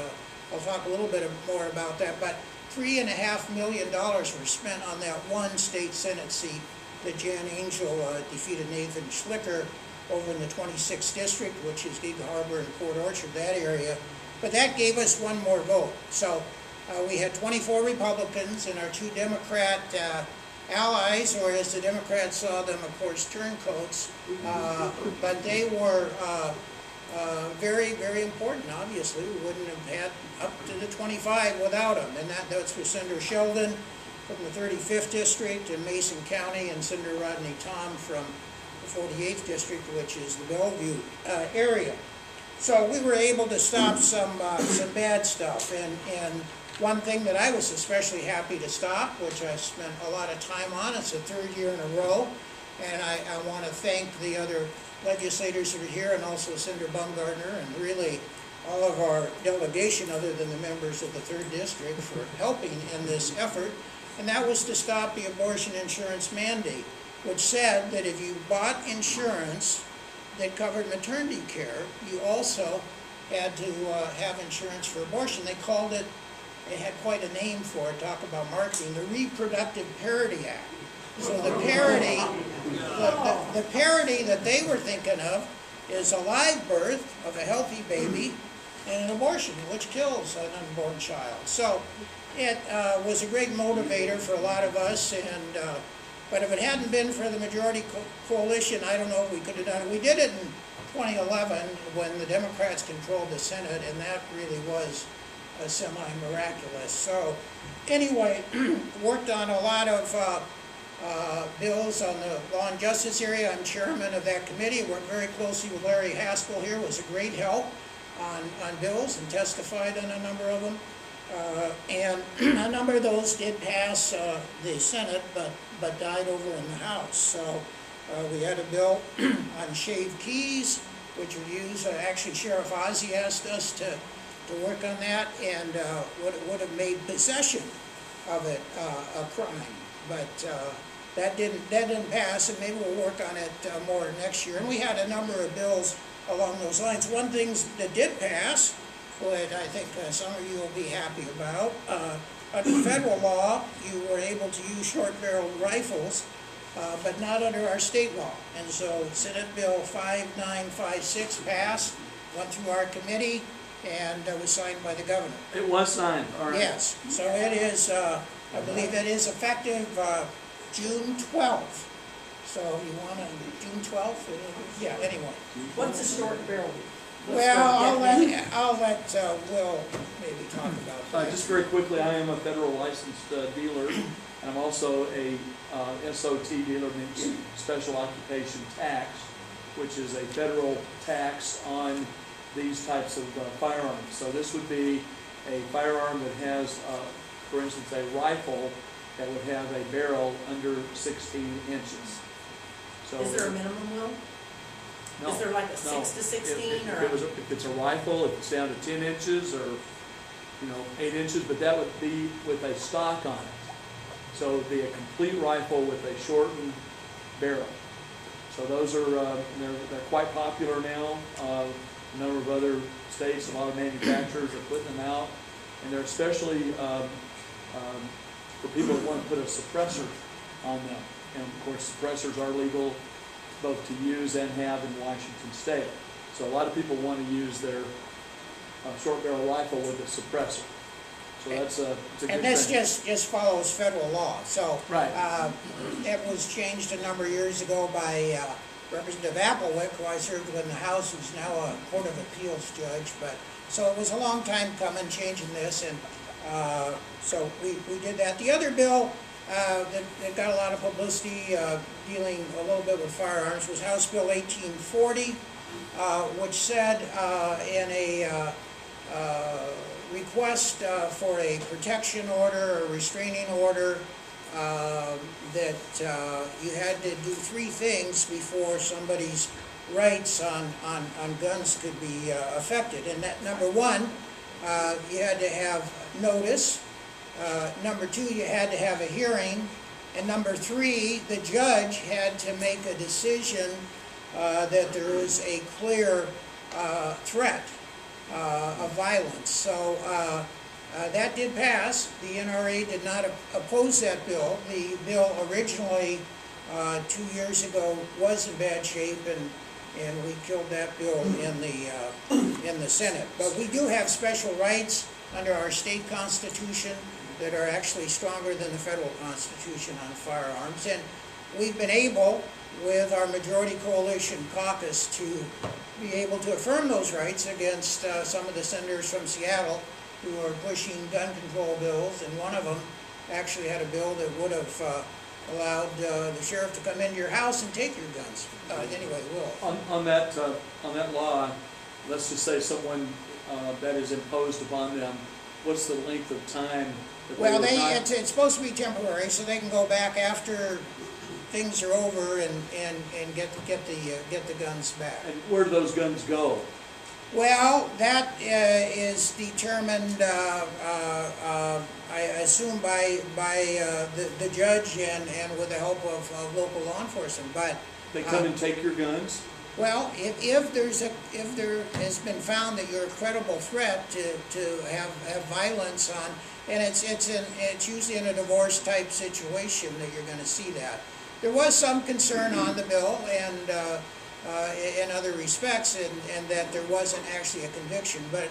I'll talk a little bit more about that, but $3.5 million were spent on that one state Senate seat that Jan Angel defeated Nathan Schlicker over in the 26th district, which is Gig Harbor and Port Orchard, that area. But that gave us one more vote. So we had 24 Republicans, and our two Democrat allies, or as the Democrats saw them, of course, turncoats. But they were very, very important, obviously. We wouldn't have had up to the 25 without them. And that's with Senator Sheldon from the 35th District in Mason County, and Senator Rodney Tom from the 48th District, which is the Bellevue area. So we were able to stop some bad stuff. And one thing that I was especially happy to stop, which I spent a lot of time on, it's the third year in a row, and I want to thank the other legislators that are here, and also Senator Baumgartner, and really all of our delegation other than the members of the 3rd District for helping in this effort, and that was to stop the abortion insurance mandate, which said that if you bought insurance that covered maternity care, you also had to have insurance for abortion. They called it, it had quite a name for it, talk about marketing, the Reproductive Parity Act. So the parity, the parity that they were thinking of is a live birth of a healthy baby and an abortion, which kills an unborn child. So it was a great motivator for a lot of us, and but if it hadn't been for the majority coalition, I don't know if we could have done it. We did it in 2011 when the Democrats controlled the Senate, and that really was semi-miraculous. So anyway, worked on a lot of bills on the law and justice area. I'm chairman of that committee. Worked very closely with Larry Haskell here. Was a great help on bills and testified on a number of them. And a number of those did pass the Senate, but died over in the House. So we had a bill on shaved keys, which were used. Actually, Sheriff Ozzie asked us to work on that, and would have made possession of it a crime. But that didn't pass, and maybe we'll work on it more next year. And we had a number of bills along those lines. One thing that did pass, what I think some of you will be happy about, under federal law, you were able to use short-barreled rifles, but not under our state law. And so Senate Bill 5956 passed, went through our committee, and was signed by the governor. It was signed, all right. Yes, so it is, I believe it is effective June 12th. So you want to, June 12th? Yeah, anyway. What's a short barrel? Well, I'll let Will maybe talk about that. Just very quickly, I am a federal licensed dealer, and I'm also a SOT dealer, means Special Occupation Tax, which is a federal tax on these types of firearms. So this would be a firearm that has, for instance, a rifle that would have a barrel under 16 inches. So Is there a minimum, Will? No, Is there like a 6 to 16 or? If it's a rifle, if it's down to 10 inches or 8 inches, but that would be with a stock on it. So it would be a complete rifle with a shortened barrel. So those are they're quite popular now. A number of other states, a lot of manufacturers are putting them out, and they're especially for people that want to put a suppressor on them. And of course, suppressors are legal both to use and have in Washington State. So a lot of people want to use their short barrel rifle with a suppressor. So that's a good And this thing. just follows federal law. So right. It was changed a number of years ago by Representative Applewick, who I served with in the House, who's now a Court of Appeals judge. But so it was a long time coming, changing this, and so we did that. The other bill that got a lot of publicity, dealing a little bit with firearms, was House Bill 1840, which said in a request for a protection order or restraining order that you had to do 3 things before somebody's rights on guns could be affected. And that, number 1, you had to have notice. Number 2, you had to have a hearing. And number 3, the judge had to make a decision that there is a clear threat of violence. So that did pass. The NRA did not oppose that bill. The bill originally 2 years ago was in bad shape, and we killed that bill in the Senate. But we do have special rights under our state constitution that are actually stronger than the federal constitution on firearms. And we've been able, with our majority coalition caucus, to be able to affirm those rights against some of the senators from Seattle who are pushing gun control bills, and one of them actually had a bill that would have allowed the sheriff to come into your house and take your guns. Anyway, will. On that law, let's just say someone that is imposed upon them, what's the length of time that Well, would not... it's supposed to be temporary, so they can go back after things are over and get the guns back. And where do those guns go? Well, that is determined, I assume, by the judge and with the help of local law enforcement. But They come and take your guns? well, if there has been found that you're a credible threat to have violence on, and it's usually in a divorce type situation that you're going to see that. There was some concern on the bill and in other respects, and that there wasn't actually a conviction, but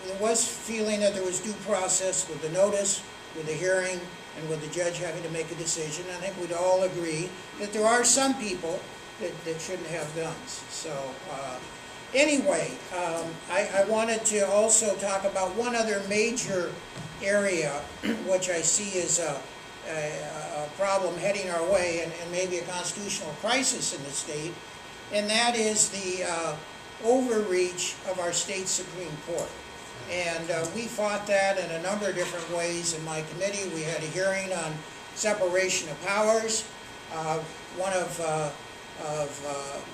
there was feeling that there was due process with the notice, with the hearing, and with the judge having to make a decision. I think we'd all agree that there are some people that shouldn't have guns. So anyway, I wanted to also talk about one other major area which I see as a problem heading our way, and maybe a constitutional crisis in the state, and that is the overreach of our state Supreme Court. And we fought that in a number of different ways in my committee. We had a hearing on separation of powers. One of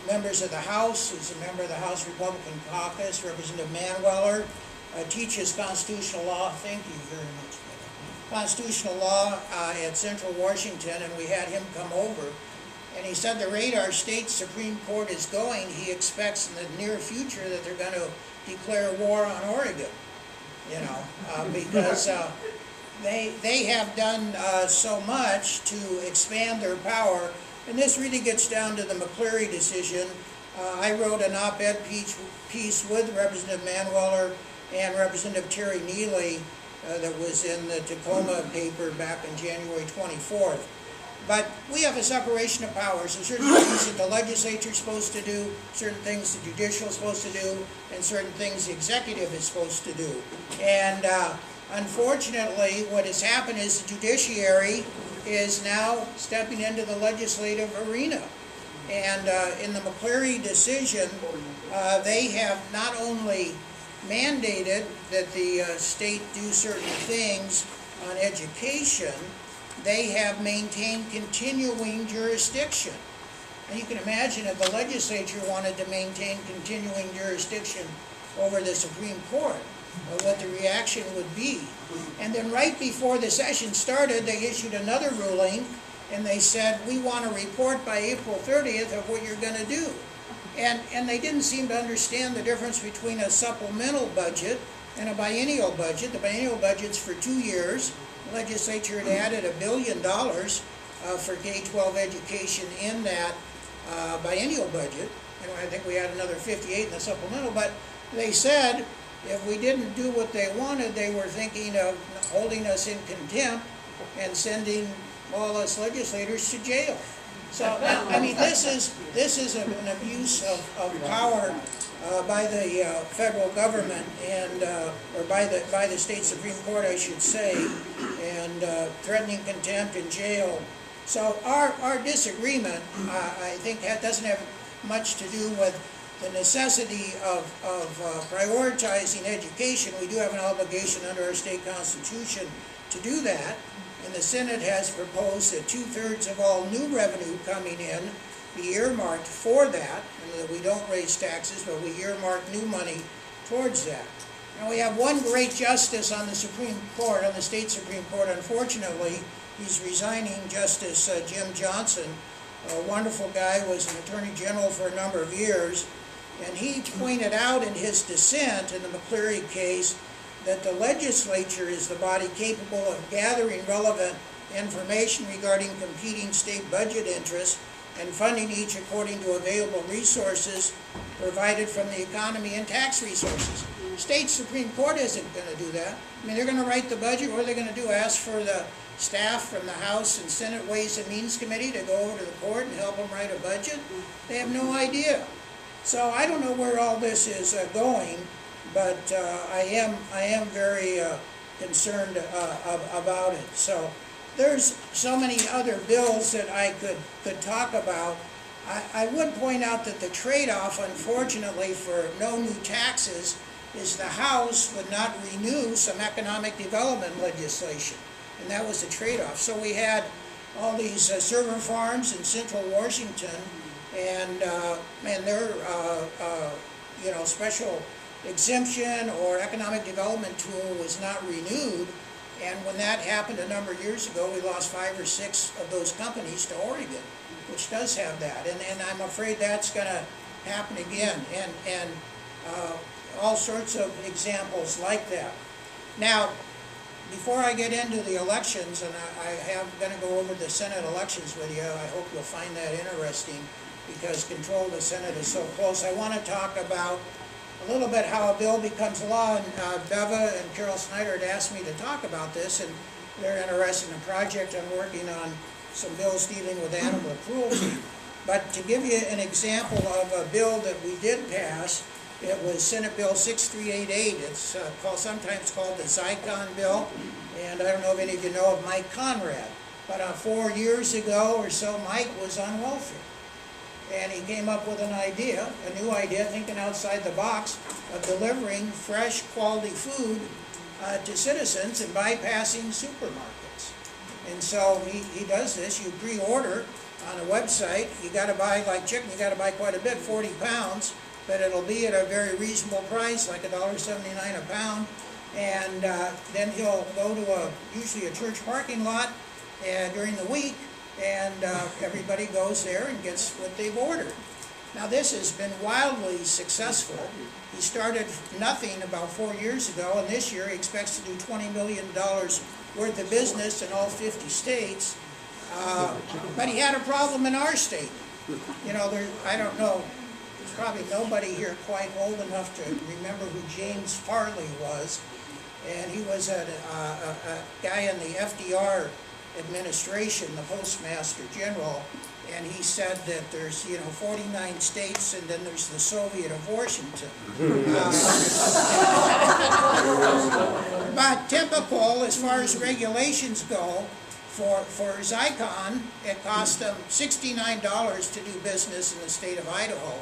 members of the House, who's a member of the House Republican Caucus, Representative Manweller, teaches constitutional law. Thank you very much. Constitutional law at Central Washington, and we had him come over. And he said the rate our state Supreme Court is going, he expects in the near future that they're going to declare war on Oregon, you know, because they have done so much to expand their power. And this really gets down to the McCleary decision. I wrote an op-ed piece with Representative Manweller and Representative Terry Neely that was in the Tacoma paper back on January 24th. But we have a separation of powers. There's certain things that the legislature is supposed to do, certain things the judicial is supposed to do, and certain things the executive is supposed to do. And unfortunately, what has happened is the judiciary is now stepping into the legislative arena. And in the McCleary decision, they have not only mandated that the state do certain things on education, they have maintained continuing jurisdiction. And you can imagine if the legislature wanted to maintain continuing jurisdiction over the Supreme Court, what the reaction would be. And then right before the session started, they issued another ruling, and they said, we want a report by April 30th of what you're going to do. And they didn't seem to understand the difference between a supplemental budget and a biennial budget. The biennial budget's for 2 years. The legislature had added $1 billion for K-12 education in that biennial budget. And I think we had another 58 in the supplemental. But they said if we didn't do what they wanted, they were thinking of holding us in contempt and sending all us legislators to jail. So, I mean, this is an abuse of power by the federal government and or by the state Supreme Court, I should say, and threatening contempt and jail. So our disagreement, I think, doesn't have much to do with the necessity of prioritizing education. We do have an obligation under our state constitution to do that. And the Senate has proposed that 2/3 of all new revenue coming in be earmarked for that, and that we don't raise taxes, but we earmark new money towards that. Now we have one great justice on the Supreme Court, on the state Supreme Court. Unfortunately, he's resigning, Justice Jim Johnson, a wonderful guy, was an attorney general for a number of years, and he pointed out in his dissent in the McCleary case that the legislature is the body capable of gathering relevant information regarding competing state budget interests and funding each according to available resources provided from the economy and tax resources. The state Supreme Court isn't gonna do that. I mean, they're gonna write the budget, what are they gonna do, ask for the staff from the House and Senate Ways and Means Committee to go over to the court and help them write a budget? They have no idea. So I don't know where all this is going, but I am very concerned about it. So there's so many other bills that I could talk about. I would point out that the trade-off, unfortunately, for no new taxes is the House would not renew some economic development legislation, and that was the trade-off. So we had all these server farms in central Washington, and their special exemption or economic development tool was not renewed. And when that happened a number of years ago, we lost 5 or 6 of those companies to Oregon, which does have that. And I'm afraid that's going to happen again. And all sorts of examples like that. Now, before I get into the elections, and I am going to go over the Senate elections with you, I hope you'll find that interesting, because control of the Senate is so close. I want to talk about a little bit how a bill becomes law, and Beva and Carol Snyder had asked me to talk about this, and they're interested in a project I'm working on, some bills dealing with animal cruelty. But to give you an example of a bill that we did pass, it was Senate Bill 6388. It's sometimes called the Zycon bill, and I don't know if any of you know of Mike Conrad, but 4 years ago or so, Mike was on welfare. And he came up with an idea, a new idea, thinking outside the box, of delivering fresh, quality food to citizens and bypassing supermarkets. And so he does this. You pre-order on a website. You got to buy, like chicken, you got to buy quite a bit, 40 pounds, but it'll be at a very reasonable price, like $1.79 a pound. And then he'll go to usually a church parking lot during the week, and everybody goes there and gets what they've ordered. Now this has been wildly successful. He started nothing about 4 years ago, and this year he expects to do $20 million worth of business in all 50 states. But he had a problem in our state. You know, I don't know, there's probably nobody here quite old enough to remember who James Farley was. And he was a guy in the FDR administration, the Postmaster General, and he said that there's 49 states, and then there's the Soviet of Washington. But typical, as far as regulations go, for Zycon, it cost them $69 to do business in the state of Idaho.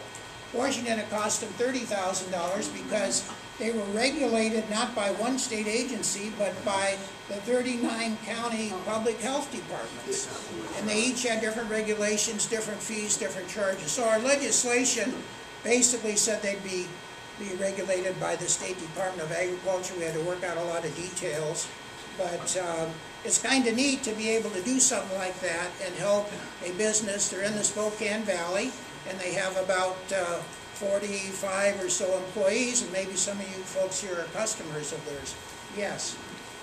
Washington, it cost them $30,000 because they were regulated not by one state agency, but by the 39 county public health departments. And they each had different regulations, different fees, different charges. So our legislation basically said they'd be regulated by the State Department of Agriculture. We had to work out a lot of details. But it's kind of neat to be able to do something like that and help a business. They're in the Spokane Valley, and they have about 45 or so employees, and maybe some of you folks here are customers of theirs. Yes?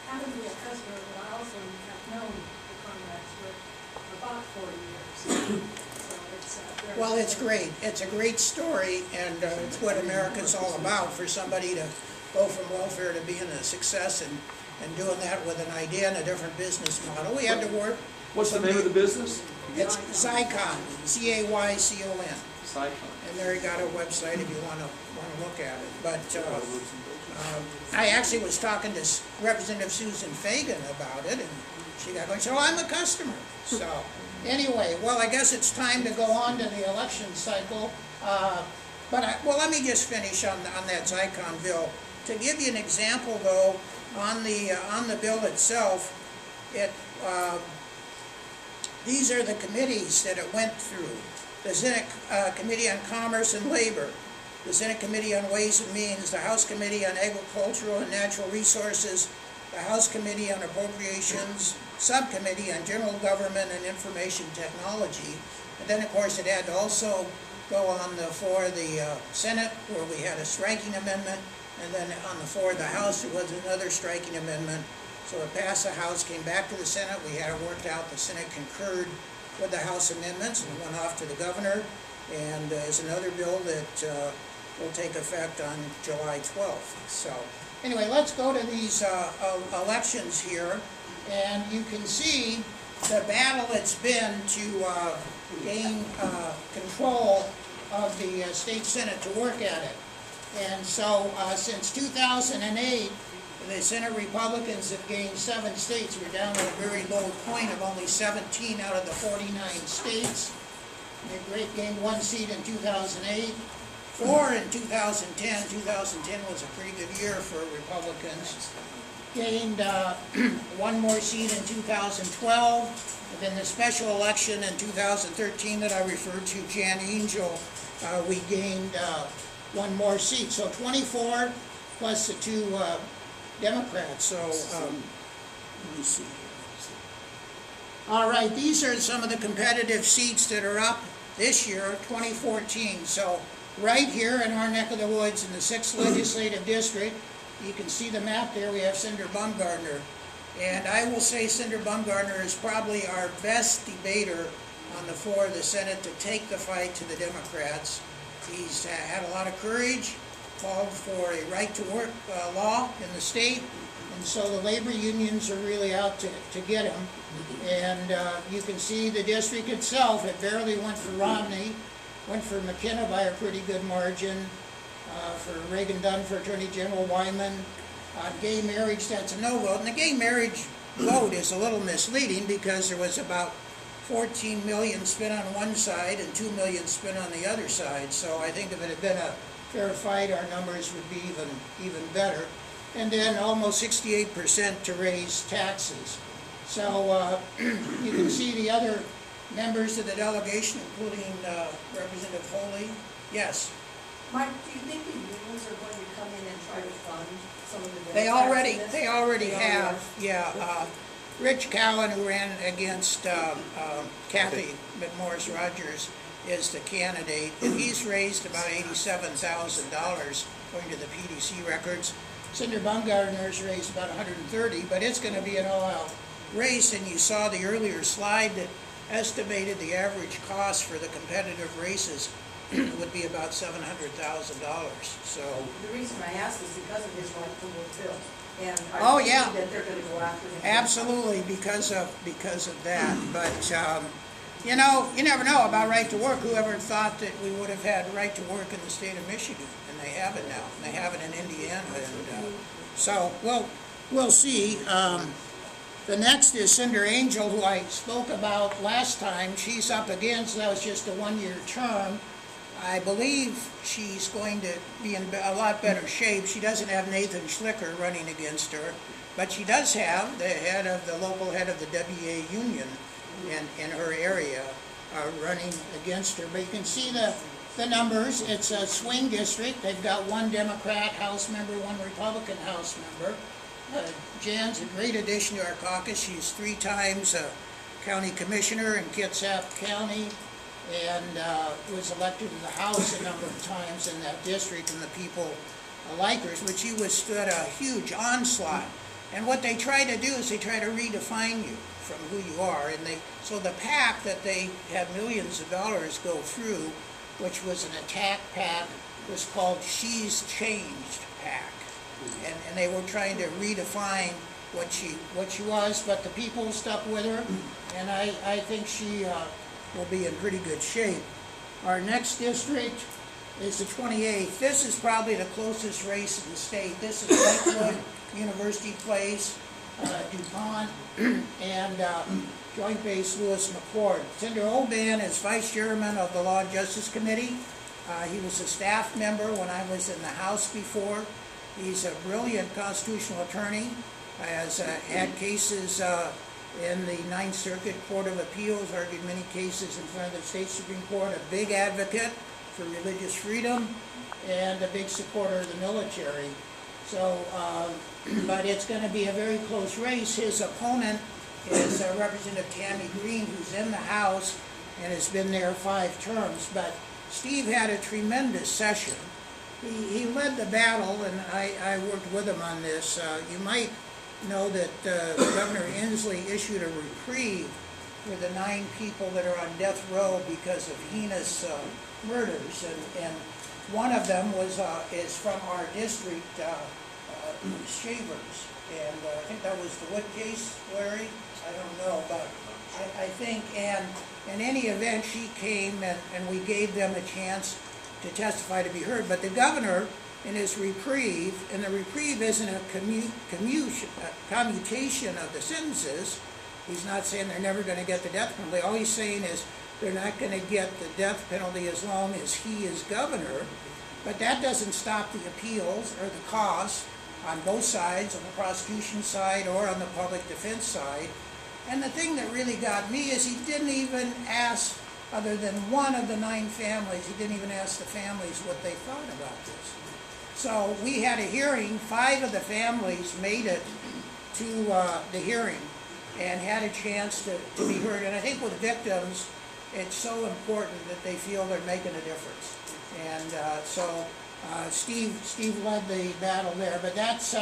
I happen to be a customer, but I also have known the Conrads for about 40 years. So it's very Well, it's great. It's a great story, and it's what America's all about, for somebody to go from welfare to being a success and doing that with an idea and a different business model. We had to work. What's the name of the business? It's Zycon, Z-A-Y-C-O-N. Zycon. And there you got a website if you want to look at it. But I actually was talking to Representative Susan Fagan about it, and she got going, so I'm a customer. So anyway, well, I guess it's time to go on to the election cycle. Let me just finish on that Zycon bill. To give you an example, though, on the bill itself, these are the committees that it went through. The Senate Committee on Commerce and Labor, the Senate Committee on Ways and Means, the House Committee on Agricultural and Natural Resources, the House Committee on Appropriations, Subcommittee on General Government and Information Technology. And then, of course, it had to also go on the floor of the Senate, where we had a striking amendment, and then on the floor of the House, there was another striking amendment. So it passed the House, came back to the Senate. We had it worked out. The Senate concurred with the House amendments and went off to the governor. And there's another bill that will take effect on July 12th. So anyway, let's go to these elections here, and you can see the battle it's been to gain control of the state senate to work at it. And so since 2008, the Senate Republicans have gained 7 states. We're down at a very low point of only 17 out of the 49 states. They gained 1 seat in 2008, 4 in 2010. 2010 was a pretty good year for Republicans. Gained 1 more seat in 2012. And then the special election in 2013 that I referred to, Jan Angel, we gained 1 more seat. So 24 plus the 2 Democrats. So let me see here. All right, these are some of the competitive seats that are up this year, 2014. So right here in our neck of the woods in the 6th Legislative District, you can see the map there. We have Senator Bumgardner. And I will say Senator Bumgardner is probably our best debater on the floor of the Senate to take the fight to the Democrats. He's had a lot of courage, called for a right-to-work law in the state, and so the labor unions are really out to get him. And you can see the district itself, it barely went for Romney, went for McKenna by a pretty good margin, for Reagan Dunn for Attorney General Wyman. Gay marriage, that's a no vote. And the gay marriage vote is a little misleading because there was about 14 million spent on one side and 2 million spent on the other side. So I think if it had been a fair fight, our numbers would be even better. And then almost 68% to raise taxes. So you can see the other members of the delegation, including Representative Foley. Yes? Mike, do you think the unions are going to come in and try to fund some of the They already They have, yeah. Rich Cowan, who ran against Kathy McMorris Rogers, is the candidate, and he's raised about $87,000 according to the PDC records. Senator Bumgardner's raised about $130,000, but it's going to be an all-out race, and you saw the earlier slide that estimated the average cost for the competitive races would be about $700,000. So The reason I ask is because of his right-to-work bill. And Oh, I yeah. think that they're going to go after him. absolutely, because of that. But you know, you never know about right to work. Whoever thought that we would have had right to work in the state of Michigan, and they have it now. And they have it in Indiana, and so we'll see. The next is Senator Angel, who I spoke about last time. She's up against, that was just a 1-year term. I believe she's going to be in a lot better shape. She doesn't have Nathan Schlicker running against her, but she does have the local head of the WA union in her area running against her. But you can see the numbers. It's a swing district. They've got 1 Democrat House member, 1 Republican House member. Jan's a great addition to our caucus. She's 3 times a county commissioner in Kitsap County, and was elected to the House a number of times in that district, and the people like her, but she withstood a huge onslaught. And what they try to do is they try to redefine you from who you are, and so the PAC that they had millions of dollars go through, which was an attack PAC, was called She's Changed PAC. And they were trying to redefine what she was, but the people stuck with her, and I think she will be in pretty good shape. Our next district is the 28th. This is probably the closest race in the state. This is Lakewood, University Place, DuPont, and Joint Base Lewis McCord. Senator Oban is Vice Chairman of the Law and Justice Committee. He was a staff member when I was in the House before. He's a brilliant constitutional attorney, has had cases in the Ninth Circuit Court of Appeals, argued many cases in front of the State Supreme Court, a big advocate for religious freedom, and a big supporter of the military. So, but it's going to be a very close race. His opponent is Representative Tammy Green, who's in the House and has been there 5 terms. But Steve had a tremendous session. He led the battle, and I worked with him on this. You might know that Governor Inslee issued a reprieve for the 9 people that are on death row because of heinous murders, and one of them is from our district, Shavers. And I think that was the Wood case, Larry? I don't know, but I think, and in any event, she came and we gave them a chance to testify to be heard. But the governor, in his reprieve, and the reprieve isn't a commutation of the sentences. He's not saying they're never going to get the death penalty. All he's saying is they're not going to get the death penalty as long as he is governor. But that doesn't stop the appeals or the costs on both sides, on the prosecution side or on the public defense side. And the thing that really got me is he didn't even ask, other than one of the 9 families, he didn't even ask the families what they thought about this. So we had a hearing, 5 of the families made it to the hearing and had a chance to be heard. And I think with victims, it's so important that they feel they're making a difference. And so Steve led the battle there, but that's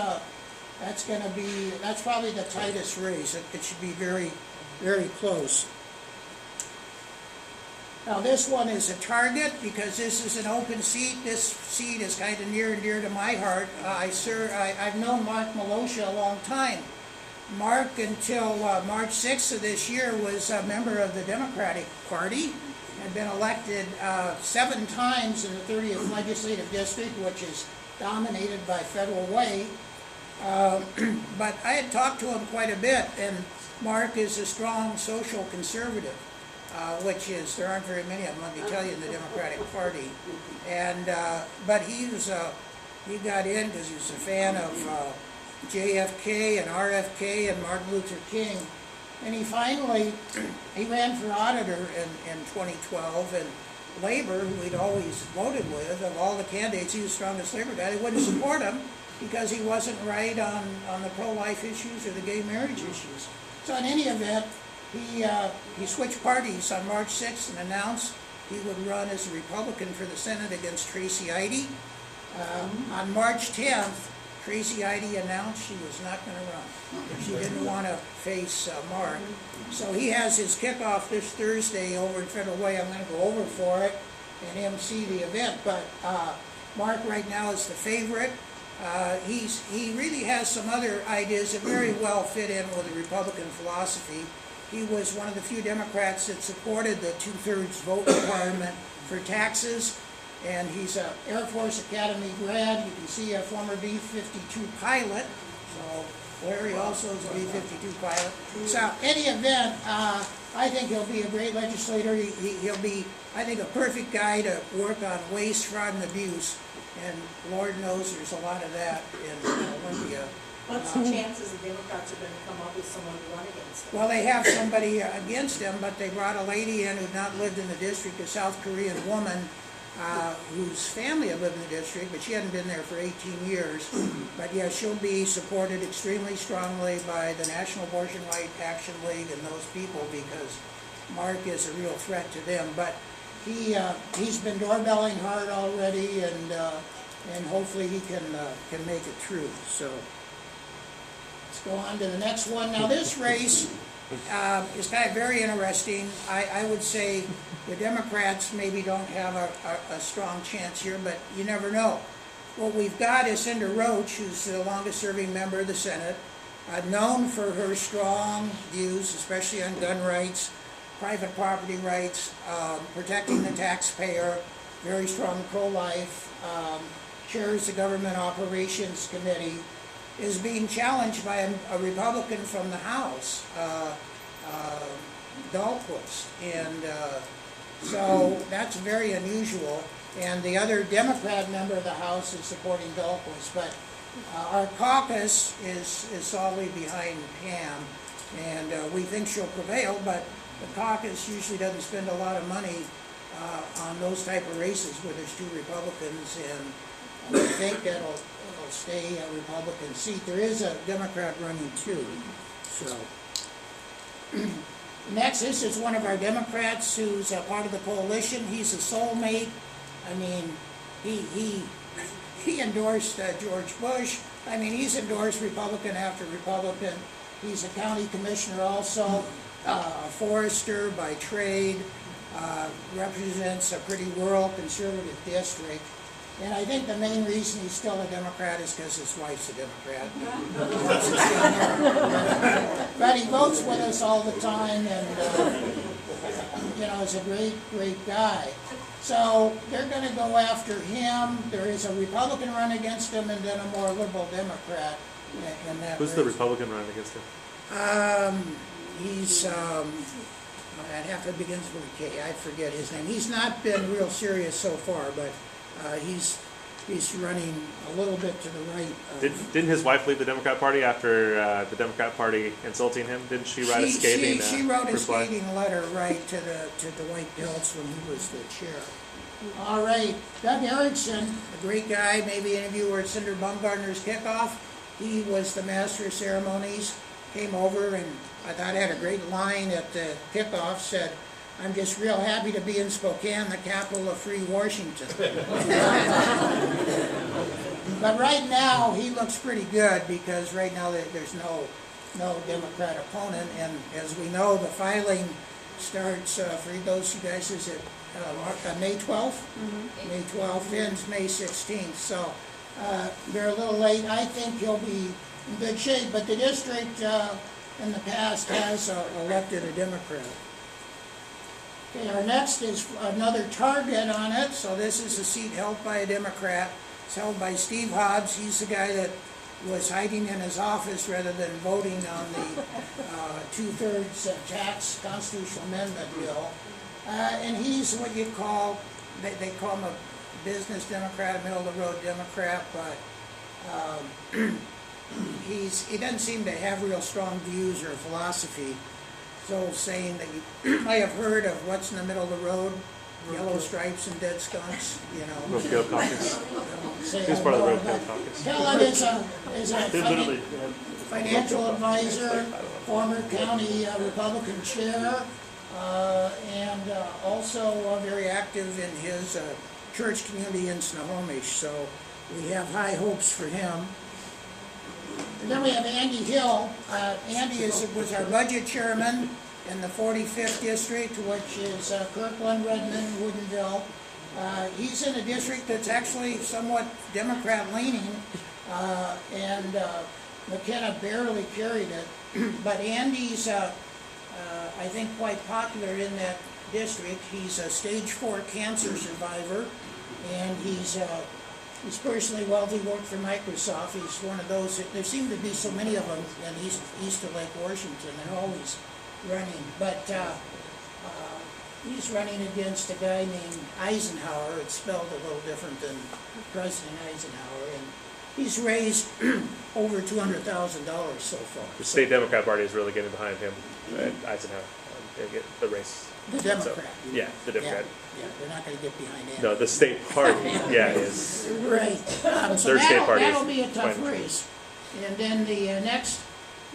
probably the tightest race. It should be very, very close. Now this one is a target because this is an open seat. This seat is kind of near and dear to my heart. I've known Mark Malosha a long time. Mark, until March 6th of this year, was a member of the Democratic Party, had been elected 7 times in the 30th Legislative District, which is dominated by Federal Way. But I had talked to him quite a bit, and Mark is a strong social conservative. Which is, there aren't very many of them, let me tell you, in the Democratic Party. And, but he got in because he was a fan of JFK and RFK and Martin Luther King. And he ran for auditor in 2012, and Labor, who he'd always voted with, of all the candidates, he was the strongest Labor guy. They wouldn't support him because he wasn't right on the pro-life issues or the gay marriage issues. So in any event, he switched parties on March 6th and announced he would run as a Republican for the Senate against Tracy Ide. On March 10th, Tracy Ide announced she was not going to run. She didn't want to face Mark. So he has his kickoff this Thursday over in Federal Way. I'm going to go over for it and MC the event. But Mark right now is the favorite. He really has some other ideas that very well fit in with the Republican philosophy. He was one of the few Democrats that supported the 2/3 vote requirement for taxes, and he's an Air Force Academy grad. You can see a former B-52 pilot, so Larry also is a B-52 pilot. So, any event, I think he'll be a great legislator. He'll be, I think, a perfect guy to work on waste, fraud, and abuse, and Lord knows there's a lot of that in Olympia. What's the chances the Democrats are going to come up with someone to run against them? Well, they have somebody against them, but they brought a lady in who'd not lived in the district, a South Korean woman whose family had lived in the district, but she hadn't been there for 18 years. But yeah, she'll be supported extremely strongly by the National Abortion Right Action League and those people because Mark is a real threat to them. But he's been doorbelling hard already, and hopefully he can make it through. So. Let's go on to the next one. Now this race is kind of very interesting. I would say the Democrats maybe don't have a strong chance here, but you never know. What we've got is Cinder Roach, who's the longest serving member of the Senate, known for her strong views, especially on gun rights, private property rights, protecting the taxpayer, very strong pro-life, chairs the Government Operations Committee, is being challenged by a Republican from the House, Dahlquist. And so that's very unusual. And the other Democrat member of the House is supporting Dahlquist. But our caucus is solidly behind Pam, and we think she'll prevail, but the caucus usually doesn't spend a lot of money on those type of races where there's 2 Republicans, and we think that'll stay a Republican seat. There is a Democrat running too. So next, this is one of our Democrats who's a part of the coalition. He's a soulmate. I mean, he endorsed George Bush. I mean, he's endorsed Republican after Republican. He's a county commissioner also, a forester by trade, represents a pretty rural conservative district. And I think the main reason he's still a Democrat is because his wife's a Democrat. But he votes with us all the time, and you know, is a great guy. So they're going to go after him. There is a Republican run against him, and then a more liberal Democrat in that Who's race. the Republican running against him? He's that half it begins with a K. I forget his name. He's not been real serious so far, but he's running a little bit to the right. Didn't his wife leave the Democrat Party after the Democrat Party insulting him? Didn't she write a scathing? She wrote a reply? scathing letter, right, to Dwight Dilts when he was the chair. All right, Doug Erickson, a great guy. Maybe any of you were at Cinder Baumgartner's kickoff. He was the master of ceremonies. Came over, and I thought had a great line at the kickoff. Said, "I'm just real happy to be in Spokane, the capital of free Washington." But right now, he looks pretty good because right now there's no Democrat opponent, and as we know, the filing starts for those you guys. Is it May 12th? Mm-hmm. May 12th ends May 16th. So they're a little late. I think he'll be in good shape. But the district in the past has elected a Democrat. Okay, our next is another target on it. So this is a seat held by a Democrat. It's held by Steve Hobbs. He's the guy that was hiding in his office rather than voting on the 2/3 tax constitutional amendment bill. And he's what you call, they call him a business Democrat, a middle-of-the-road Democrat, but he doesn't seem to have real strong views or philosophy. It's old saying that you might have heard of what's in the middle of the road, yellow stripes and dead skunks, you know. Roadkill caucus. He's part of the Roadkill caucus. Kellen is a financial advisor, former county Republican chair, and also very active in his church community in Snohomish. So we have high hopes for him. And then we have Andy Hill. Andy was our budget chairman in the 45th district, which is Kirkland, Redmond, Woodinville. He's in a district that's actually somewhat Democrat-leaning, and McKenna barely carried it. But Andy's, I think, quite popular in that district. He's a stage 4 cancer survivor, and he's personally wealthy, worked for Microsoft. He's one of those, there seem to be so many of them in east of Lake Washington. They're always running. But he's running against a guy named Eisenhower. It's spelled a little different than President Eisenhower. And he's raised over $200,000 so far. The state Democrat Party is really getting behind him at Eisenhower. They get the race. The Democrat. So, yeah, the Democrat. Yeah, they're not going to get behind him. No, the state party, is. Right. So Their state party that'll is be a tough fine. race. And then the next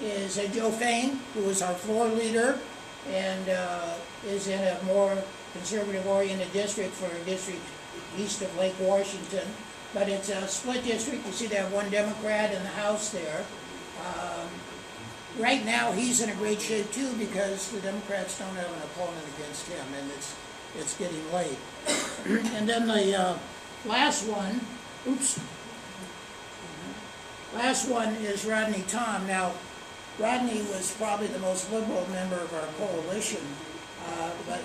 is Joe Fain, who is our floor leader, and is in a more conservative-oriented district for a district east of Lake Washington. But it's a split district. You see they have one Democrat in the House there. Right now, he's in a great shape, too, because the Democrats don't have an opponent against him, and it's getting late. And then the last one is Rodney Tom. Now, Rodney was probably the most liberal member of our coalition,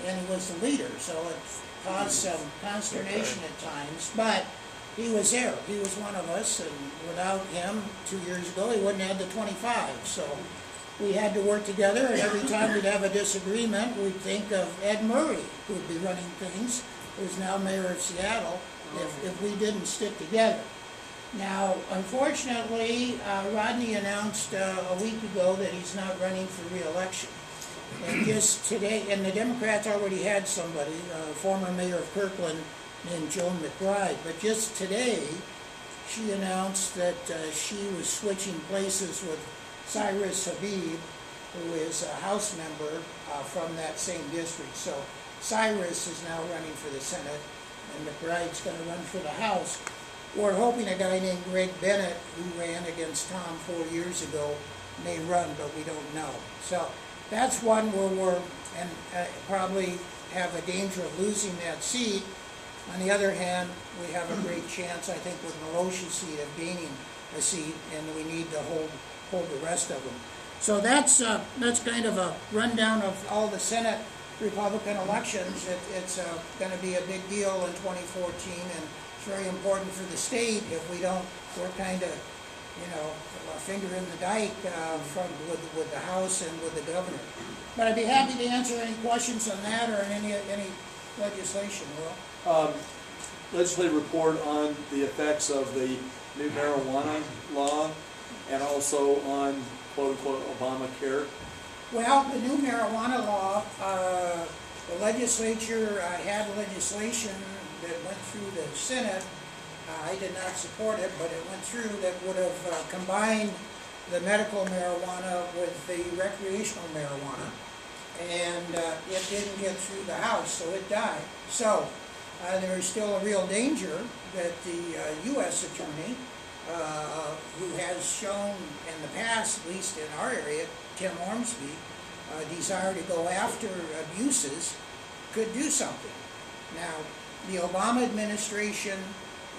and he was the leader, so it caused some consternation at times, but he was there. He was one of us, and without him, 2 years ago, he wouldn't have the 25, so we had to work together, and every time we'd have a disagreement, we'd think of Ed Murray, who would be running things, who's now mayor of Seattle, if we didn't stick together. Now, unfortunately, Rodney announced a week ago that he's not running for re-election. And just today, and the Democrats already had somebody, former mayor of Kirkland named Joan McBride, but just today, she announced that she was switching places with Cyrus Habib, who is a House member from that same district. So Cyrus is now running for the Senate, and McBride's going to run for the House. We're hoping a guy named Greg Bennett, who ran against Tom 4 years ago, may run, but we don't know. So that's one where we're, and probably have a danger of losing that seat. On the other hand, we have a great chance, I think, with Meloshi's seat of gaining a seat, and we need to hold the rest of them. So that's kind of a rundown of all the Senate Republican elections. It's going to be a big deal in 2014, and it's very important for the state. If we don't, we're kind of, a finger in the dike with the House and with the governor. But I'd be happy to answer any questions on that or any legislation, Will. Legislative report on the effects of the new marijuana law and also on quote-unquote Obamacare. Well, the new marijuana law, the legislature had legislation that went through the Senate. I did not support it, but it went through that would have combined the medical marijuana with the recreational marijuana. And it didn't get through the House, so it died. So there is still a real danger that the U.S. attorney, who has shown in the past, at least in our area, Tim Ormsby, desire to go after abuses, could do something. Now, the Obama administration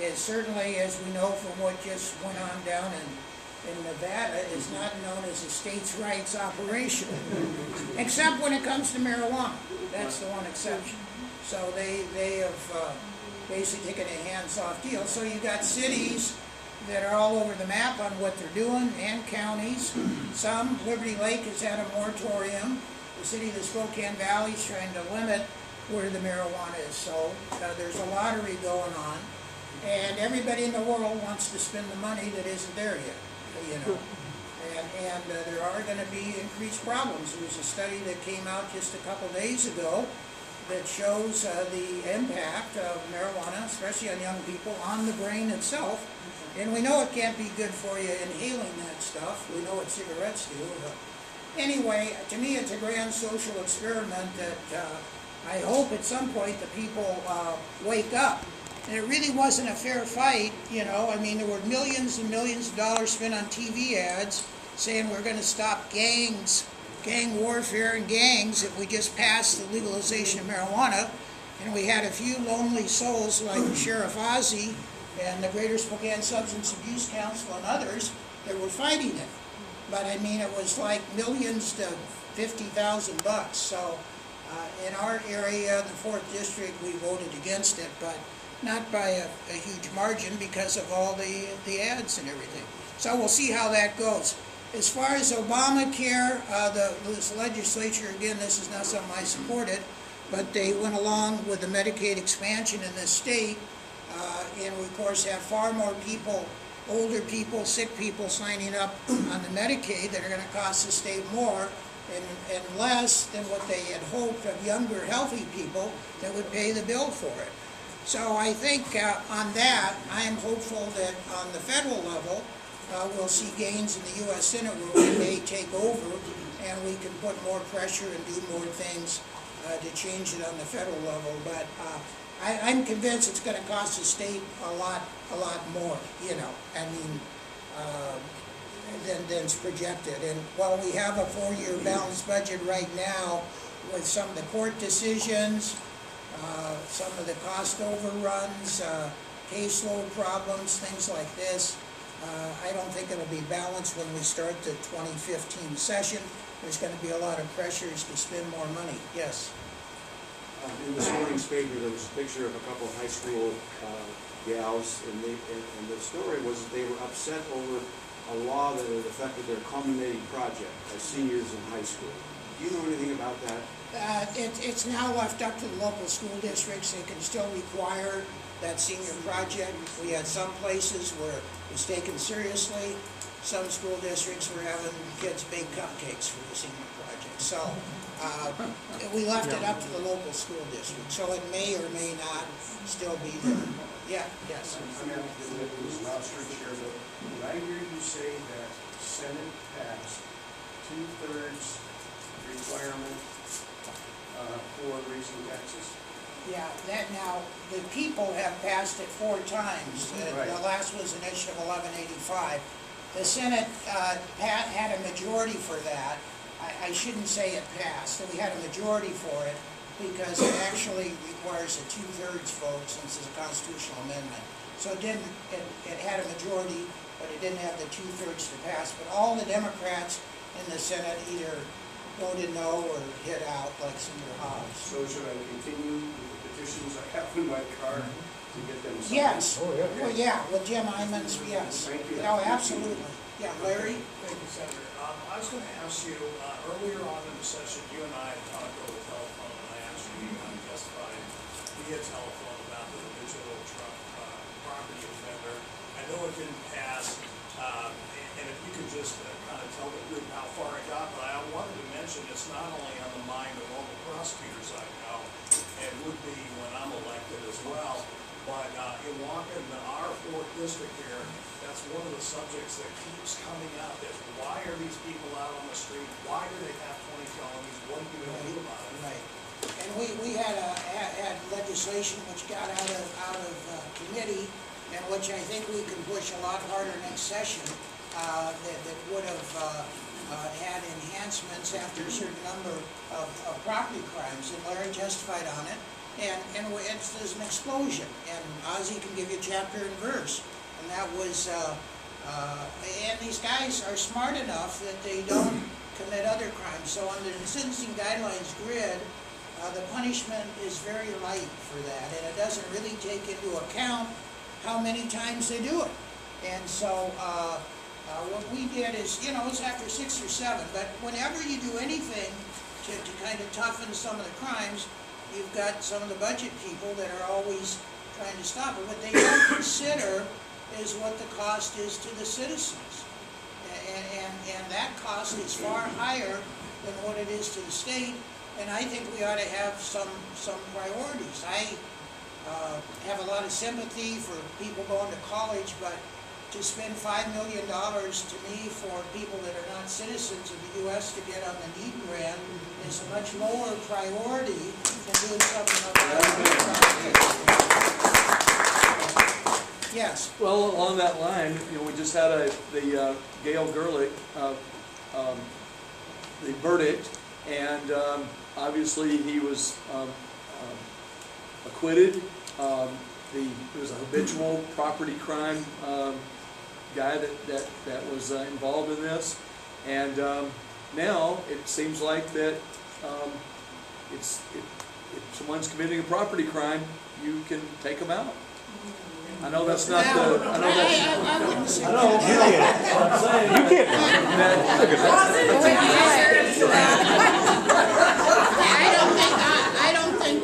is certainly, as we know from what just went on down in Nevada, is not known as a states' rights operation, except when it comes to marijuana. That's the one exception. So they have basically taken a hands-off deal. So you've got cities that are all over the map on what they're doing, and counties. Some, Liberty Lake has had a moratorium. The city of the Spokane Valley is trying to limit where the marijuana is sold. There's a lottery going on, and everybody in the world wants to spend the money that isn't there yet, And there are going to be increased problems. There was a study that came out just a couple days ago that shows the impact of marijuana, especially on young people, on the brain itself. And we know it can't be good for you inhaling that stuff. We know what cigarettes do. Anyway, to me it's a grand social experiment that I hope at some point the people wake up. And it really wasn't a fair fight, I mean, there were millions and millions of dollars spent on TV ads saying we're going to stop gangs, gang warfare and gangs if we just pass the legalization of marijuana. And we had a few lonely souls like Sheriff Ozzie and the Greater Spokane Substance Abuse Council and others that were fighting it. But I mean, it was like millions to $50,000. So in our area, the 4th District, we voted against it, but not by a huge margin because of all the ads and everything. So we'll see how that goes. As far as Obamacare, this legislature, again, this is not something I supported, but they went along with the Medicaid expansion in this state, and we, of course, have far more people, older people, sick people signing up on the Medicaid that are going to cost the state more and less than what they had hoped of younger, healthy people that would pay the bill for it. So I think on that, I am hopeful that on the federal level, we'll see gains in the U.S. Senate where we may take over and we can put more pressure and do more things to change it on the federal level. But I'm convinced it's going to cost the state a lot more, than's projected. And while we have a 4-year balanced budget right now with some of the court decisions, some of the cost overruns, caseload problems, things like this, I don't think it'll be balanced when we start the 2015 session. There's going to be a lot of pressures to spend more money. Yes? In this morning's paper, there was a picture of a couple of high school gals, and the story was that they were upset over a law that had affected their culminating project as seniors in high school. Do you know anything about that? It's now left up to the local school districts. They can still require that senior project. We had some places where it was taken seriously. Some school districts were having kids bake cupcakes for the senior project. So we left it up to the local school district. So it may or may not still be there. Yeah, yes. I'm going to give it was last year, Chair, but did I hear you say that Senate passed 2/3 requirement for raising taxes? Yeah, that now, the people have passed it 4 times. Right. The last was an issue of 1185. The Senate had a majority for that. I shouldn't say it passed. So we had a majority for it. because it actually requires a 2/3 vote since it's a constitutional amendment. So it had a majority, but it didn't have the 2/3 to pass. But all the Democrats in the Senate either voted no or hid out, like Senator Hobbs. So should I continue with the petitions I have in my car to get them signed? Yes. Well, yeah, with Jim Imons, yes. Thank you. Oh, absolutely. Yeah, Larry? Thank you, Senator. I was going to ask you, earlier on in the session, you and I had talked over the telephone, and I asked you to testify via telephone about the digital truck property offender. I know it didn't pass, and if you could just kind of tell the group how far it got, but I wanted to mention it's not only on the mind of all the prosecutors I know, and would be when I'm elected as well, but in walking our 4th district here, that's one of the subjects that keeps coming up, is why are these people out on the street? Why do they have 20 felonies? What are you going to do about it? Right. And we had legislation which got out of committee, and which I think we can push a lot harder next session, that would have had enhancements after a certain number of property crimes, and Larry testified on it. And there's an explosion, and Ozzie can give you chapter and verse. And that was, and these guys are smart enough that they don't commit other crimes. So under the sentencing guidelines grid, the punishment is very light for that, and it doesn't really take into account how many times they do it. And so what we did is, it's after 6 or 7, but whenever you do anything to kind of toughen some of the crimes, you've got some of the budget people that are always trying to stop it. What they don't consider is what the cost is to the citizens. And that cost is far higher than what it is to the state, and I think we ought to have some priorities. I have a lot of sympathy for people going to college, but to spend $5 million to me for people that are not citizens of the U.S. to get on the NEED grant is a much lower priority than doing something about Yes. Well, along that line, we just had the Gail Gerlich, the verdict, and obviously he was acquitted. He was a habitual property crime guy that was involved in this, and now it seems like that if someone's committing a property crime, you can take them out. I know that's not the. I know that's. I know. You can't. I'm saying you can't. I don't think.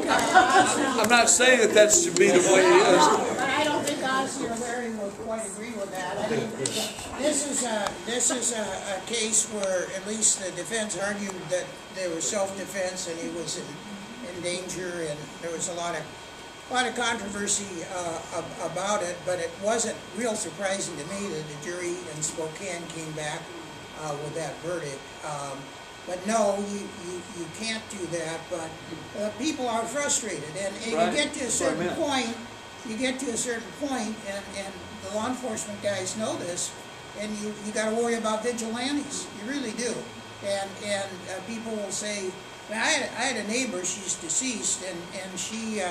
I'm not saying that should be the way it is. But I don't think Ozzie or Larry will quite agree with that. I mean, this is a case where at least the defense argued that there was self-defense and he was in danger, and there was a lot of controversy about it, but it wasn't real surprising to me that the jury in Spokane came back with that verdict. But no, you can't do that, but people are frustrated, and you get to a certain point, and the law enforcement guys know this, and you got to worry about vigilantes, you really do. And people will say, I had a neighbor, she's deceased, and she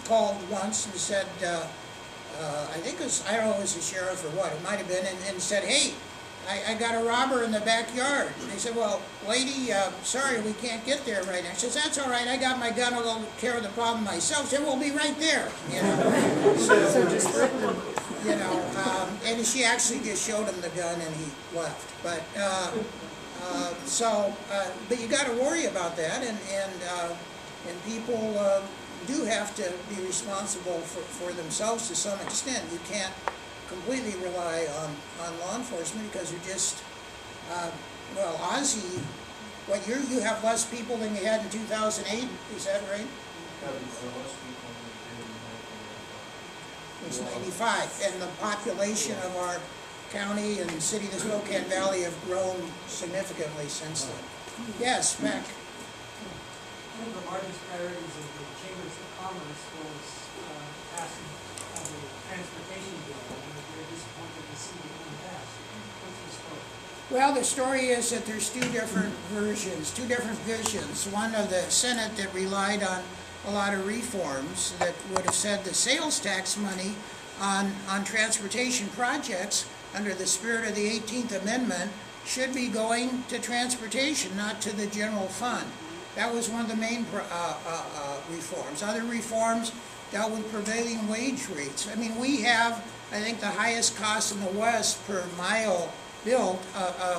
called once and said, I think it was, I don't know if it was the sheriff or what, it might have been, and said, hey, I got a robber in the backyard. And they said, well, lady, sorry, we can't get there right now. She says, that's all right, I got my gun, I'll take care of the problem myself. She said, we'll be right there, and she actually just showed him the gun and he left. But, but you got to worry about that, and people do have to be responsible for themselves to some extent. You can't completely rely on law enforcement because you're just, Ozzie, you have less people than you had in 2008, is that right? It was 95, and the population of our county and city of the Spokane Valley have grown significantly since then. Yes, Mac. One of the largest priorities of the Chambers of Commerce was passing of the transportation bill, and we're very disappointed to see it unpassed. What's your story? Well, the story is that there's two different versions, two different visions. One of the Senate that relied on a lot of reforms that would have said the sales tax money on transportation projects under the spirit of the 18th Amendment should be going to transportation, not to the general fund. That was one of the main reforms. Other reforms dealt with prevailing wage rates. I mean, we have, I think, the highest cost in the West per mile built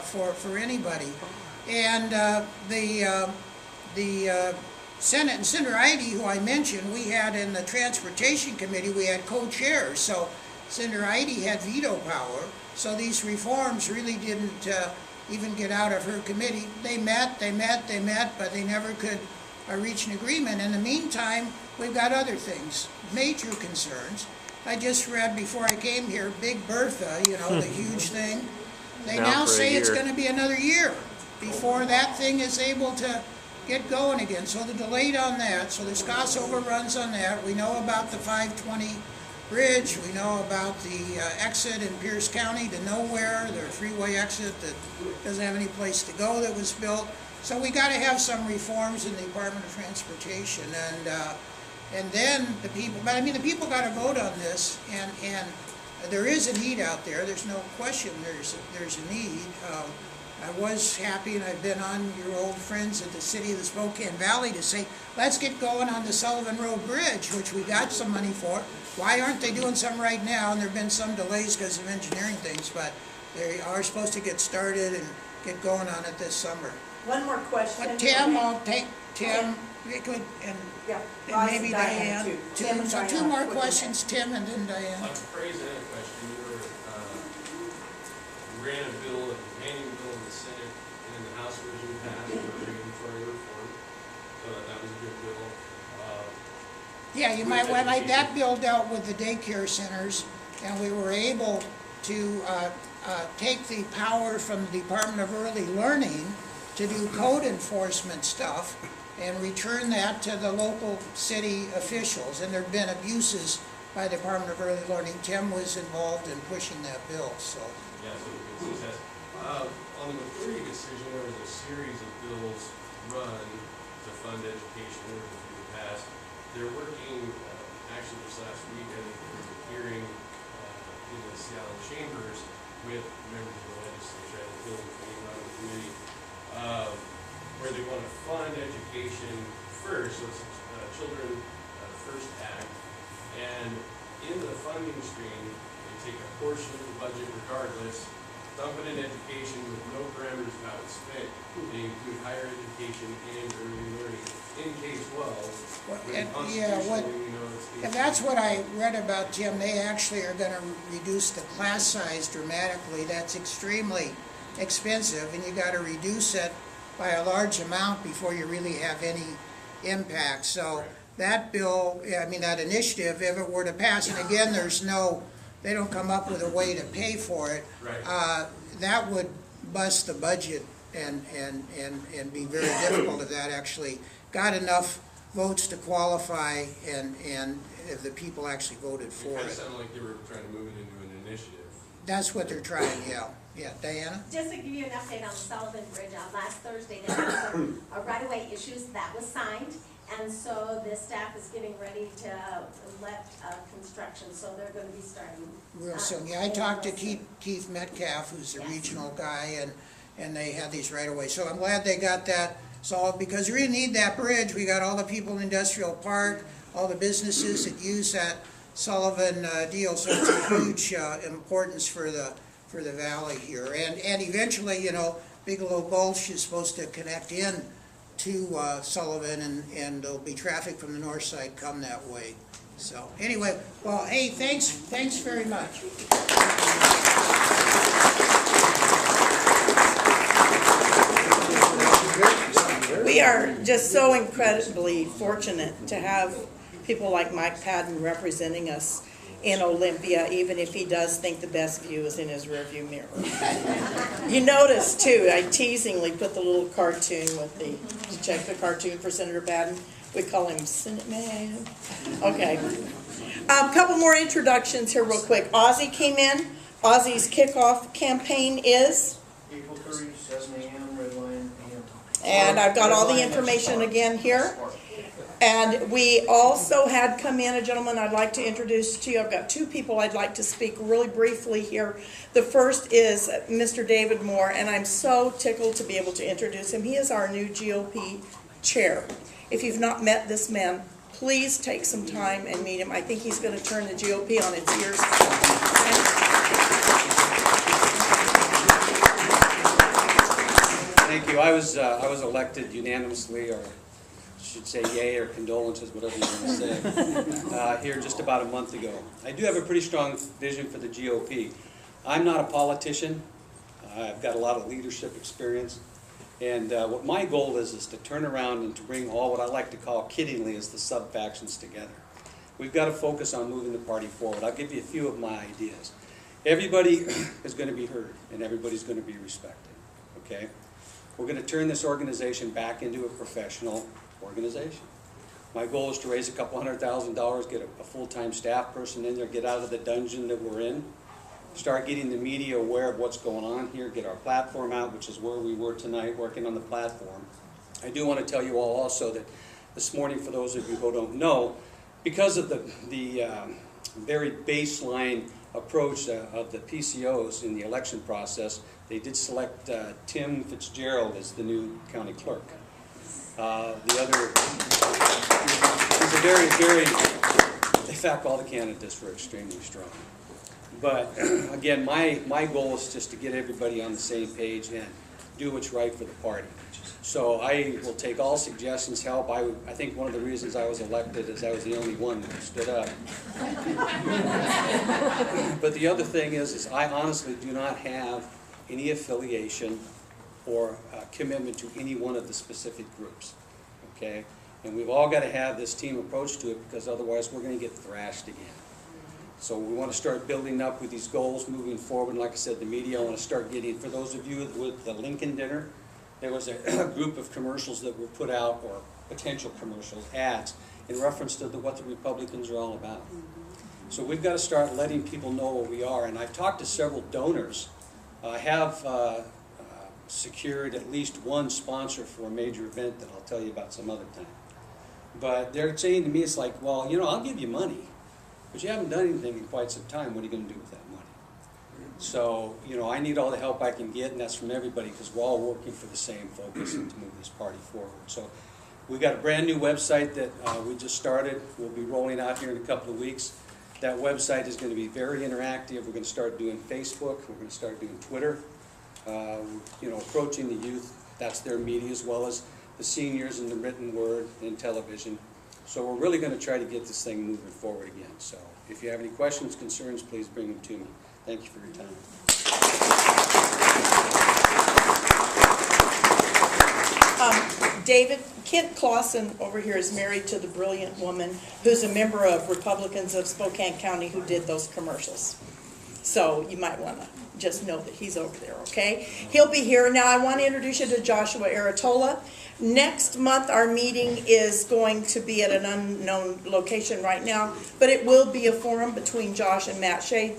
for anybody. And the Senate and Senator Ide, who I mentioned, we had in the Transportation Committee, we had co-chairs. So Senator Ide had veto power. So these reforms really didn't even get out of her committee. They met, but they never could reach an agreement. In the meantime, we've got other things, major concerns. I just read before I came here, Big Bertha, you know, the huge thing. They now say it's going to be another year before that thing is able to get going again. So they're delayed on that. So there's cost overruns on that. We know about the 520 bridge. We know about the exit in Pierce County to nowhere, the freeway exit that doesn't have any place to go that was built. So we got to have some reforms in the Department of Transportation, and then the people. But I mean, the people got to vote on this, and there is a need out there. There's no question. There's a need. I was happy, and I've been on your old friends at the City of the Spokane Valley to say, let's get going on the Sullivan Road Bridge, which we got some money for. Why aren't they doing some right now? And there have been some delays because of engineering things, but they are supposed to get started and get going on it this summer. One more question. But Tim, I'll take Tim, and maybe Diane. Two more questions, Tim, and then Diane. Praise and a question. You ran a bill, a companion bill in the Senate and in the House version passed for regulatory reform. So that was a good bill. Yeah, you might want, like, that bill dealt with the daycare centers, and we were able to take the power from the Department of Early Learning to do code enforcement stuff and return that to the local city officials. And there have been abuses by the Department of Early Learning. Tim was involved in pushing that bill, so. Yeah, so good success. On the McCreary decision, there was a series of bills run to fund education in the past. They're working, actually this last week, I think there was a hearing in the Seattle chambers with members of the legislature, the bill came out of the committee, where they want to fund education first, so it's Children First Act, and in the funding stream, they take a portion of the budget regardless, dump it in education with no parameters of how it's spent. They include higher education and early learning in K-12. And that's what I read about, Jim. They actually are going to reduce the class size dramatically. That's extremely expensive, and you got to reduce it by a large amount before you really have any impact. So that bill, I mean, that initiative, if it were to pass, and again, they don't come up with a way to pay for it, that would bust the budget and be very difficult if that actually got enough votes to qualify and if the people actually voted for it. It kind of sounded like they were trying to move it into an initiative. That's what they're trying, yeah. Yeah, Diana? Just to give you an update on the Sullivan Bridge, last Thursday there was some right-of-way issues that was signed, and so the staff is getting ready to let construction, so they're going to be starting real soon. Yeah, I talked to Keith Metcalf, who's the regional guy, and they had these right-of-way. So I'm glad they got that solved, because we really need that bridge. We got all the people in Industrial Park, all the businesses that use that Sullivan deal, so it's a huge importance for the valley here. And eventually, you know, Bigelow Gulch is supposed to connect in to Sullivan, and there'll be traffic from the north side come that way. So anyway, well, hey, thanks very much. We are just so incredibly fortunate to have people like Mike Padden representing us in Olympia, even if he does think the best view is in his rearview mirror. You notice too, I teasingly put the little cartoon with the, check the cartoon for Senator Padden. We call him Senate Man. Okay. A couple more introductions here real quick. Ozzy came in. Ozzy's kickoff campaign is? April And I've got all the information again here. And we also had come in a gentleman I'd like to introduce to you. I've got two people I'd like to speak really briefly here. The first is Mr. David Moore, and I'm so tickled to be able to introduce him. He is our new GOP chair. If you've not met this man, please take some time and meet him. I think he's going to turn the GOP on its ears. Thank you. I was elected unanimously, or I should say yay or condolences, whatever you want to say, here just about a month ago. I do have a pretty strong vision for the GOP. I'm not a politician. I've got a lot of leadership experience. And what my goal is to turn around and to bring all what I like to call kiddingly as the sub-factions together. We've got to focus on moving the party forward. I'll give you a few of my ideas. Everybody is going to be heard, and everybody's going to be respected. Okay? We're going to turn this organization back into a professional organization. My goal is to raise a couple $100,000, get a full-time staff person in there, get out of the dungeon that we're in, start getting the media aware of what's going on here, get our platform out, which is where we were tonight, working on the platform. I do want to tell you all also that this morning, for those of you who don't know, because of the very baseline approach of the PCOs in the election process, they did select Tim Fitzgerald as the new county clerk. The other, he's a very, in fact, all the candidates were extremely strong. But again, my goal is just to get everybody on the same page and do what's right for the party. So I will take all suggestions, help. I think one of the reasons I was elected is I was the only one that stood up. But the other thing is I honestly do not have any affiliation or commitment to any one of the specific groups. Okay? And we've all got to have this team approach to it, because otherwise we're going to get thrashed again. So we want to start building up with these goals moving forward. And like I said, the media, I want to start getting, for those of you with the Lincoln dinner, there was a group of commercials that were put out, or potential commercials, ads, in reference to what the Republicans are all about. So we've got to start letting people know what we are. And I've talked to several donors. I have secured at least one sponsor for a major event that I'll tell you about some other time. But they're saying to me, it's like, well, you know, I'll give you money, but you haven't done anything in quite some time. What are you going to do with that money? So, you know, I need all the help I can get, and that's from everybody, because we're all working for the same focus and to move this party forward. So we've got a brand new website that we just started. We'll be rolling out here in a couple of weeks. That website is going to be very interactive. We're going to start doing Facebook. We're going to start doing Twitter. You know, approaching the youth. That's their media, as well as the seniors in the written word and television. So we're really going to try to get this thing moving forward again. So if you have any questions, concerns, please bring them to me. Thank you for your time. David, Kent Clausen over here is married to the brilliant woman who's a member of Republicans of Spokane County who did those commercials. So you might want to just know that he's over there, okay? He'll be here. Now I want to introduce you to Joshua Aratola. Next month our meeting is going to be at an unknown location right now, but it will be a forum between Josh and Matt Shade.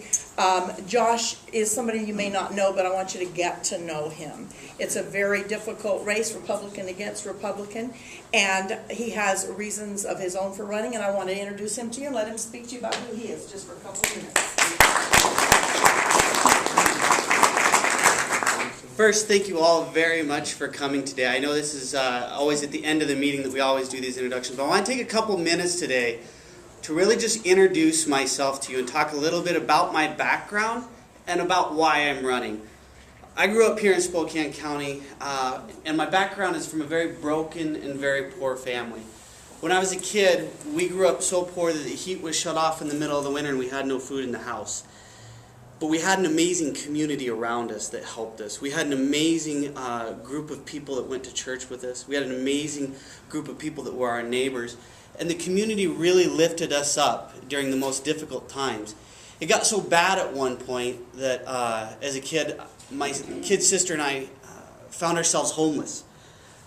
Josh is somebody you may not know, but I want you to get to know him. It's a very difficult race, Republican against Republican, and he has reasons of his own for running, and I want to introduce him to you and let him speak to you about who he is just for a couple of minutes. First, thank you all very much for coming today. I know this is always at the end of the meeting that we always do these introductions, but I want to take a couple minutes today to really just introduce myself to you and talk a little bit about my background and about why I'm running. I grew up here in Spokane County, and my background is from a very broken and very poor family. When I was a kid, we grew up so poor that the heat was shut off in the middle of the winter and we had no food in the house. But we had an amazing community around us that helped us. We had an amazing group of people that went to church with us. We had an amazing group of people that were our neighbors. And the community really lifted us up during the most difficult times. It got so bad at one point that as a kid, my kid sister and I found ourselves homeless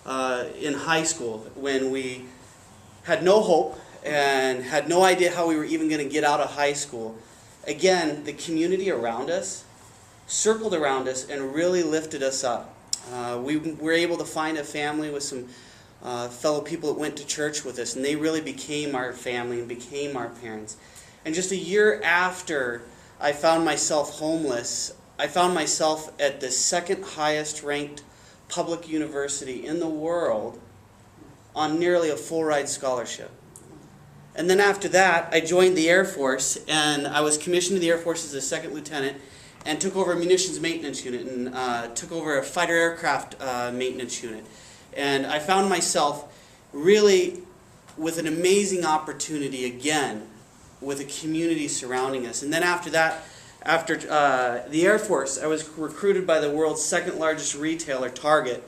in high school when we had no hope and had no idea how we were even going to get out of high school. Again, the community around us circled around us and really lifted us up. We were able to find a family with some fellow people that went to church with us, and they really became our family and became our parents. And just a year after I found myself homeless, I found myself at the second highest ranked public university in the world on nearly a full ride scholarship. And then after that, I joined the Air Force, and I was commissioned to the Air Force as a second lieutenant, and took over a munitions maintenance unit, and took over a fighter aircraft maintenance unit. And I found myself really with an amazing opportunity again, with a community surrounding us. And then after that, after the Air Force, I was recruited by the world's second largest retailer, Target,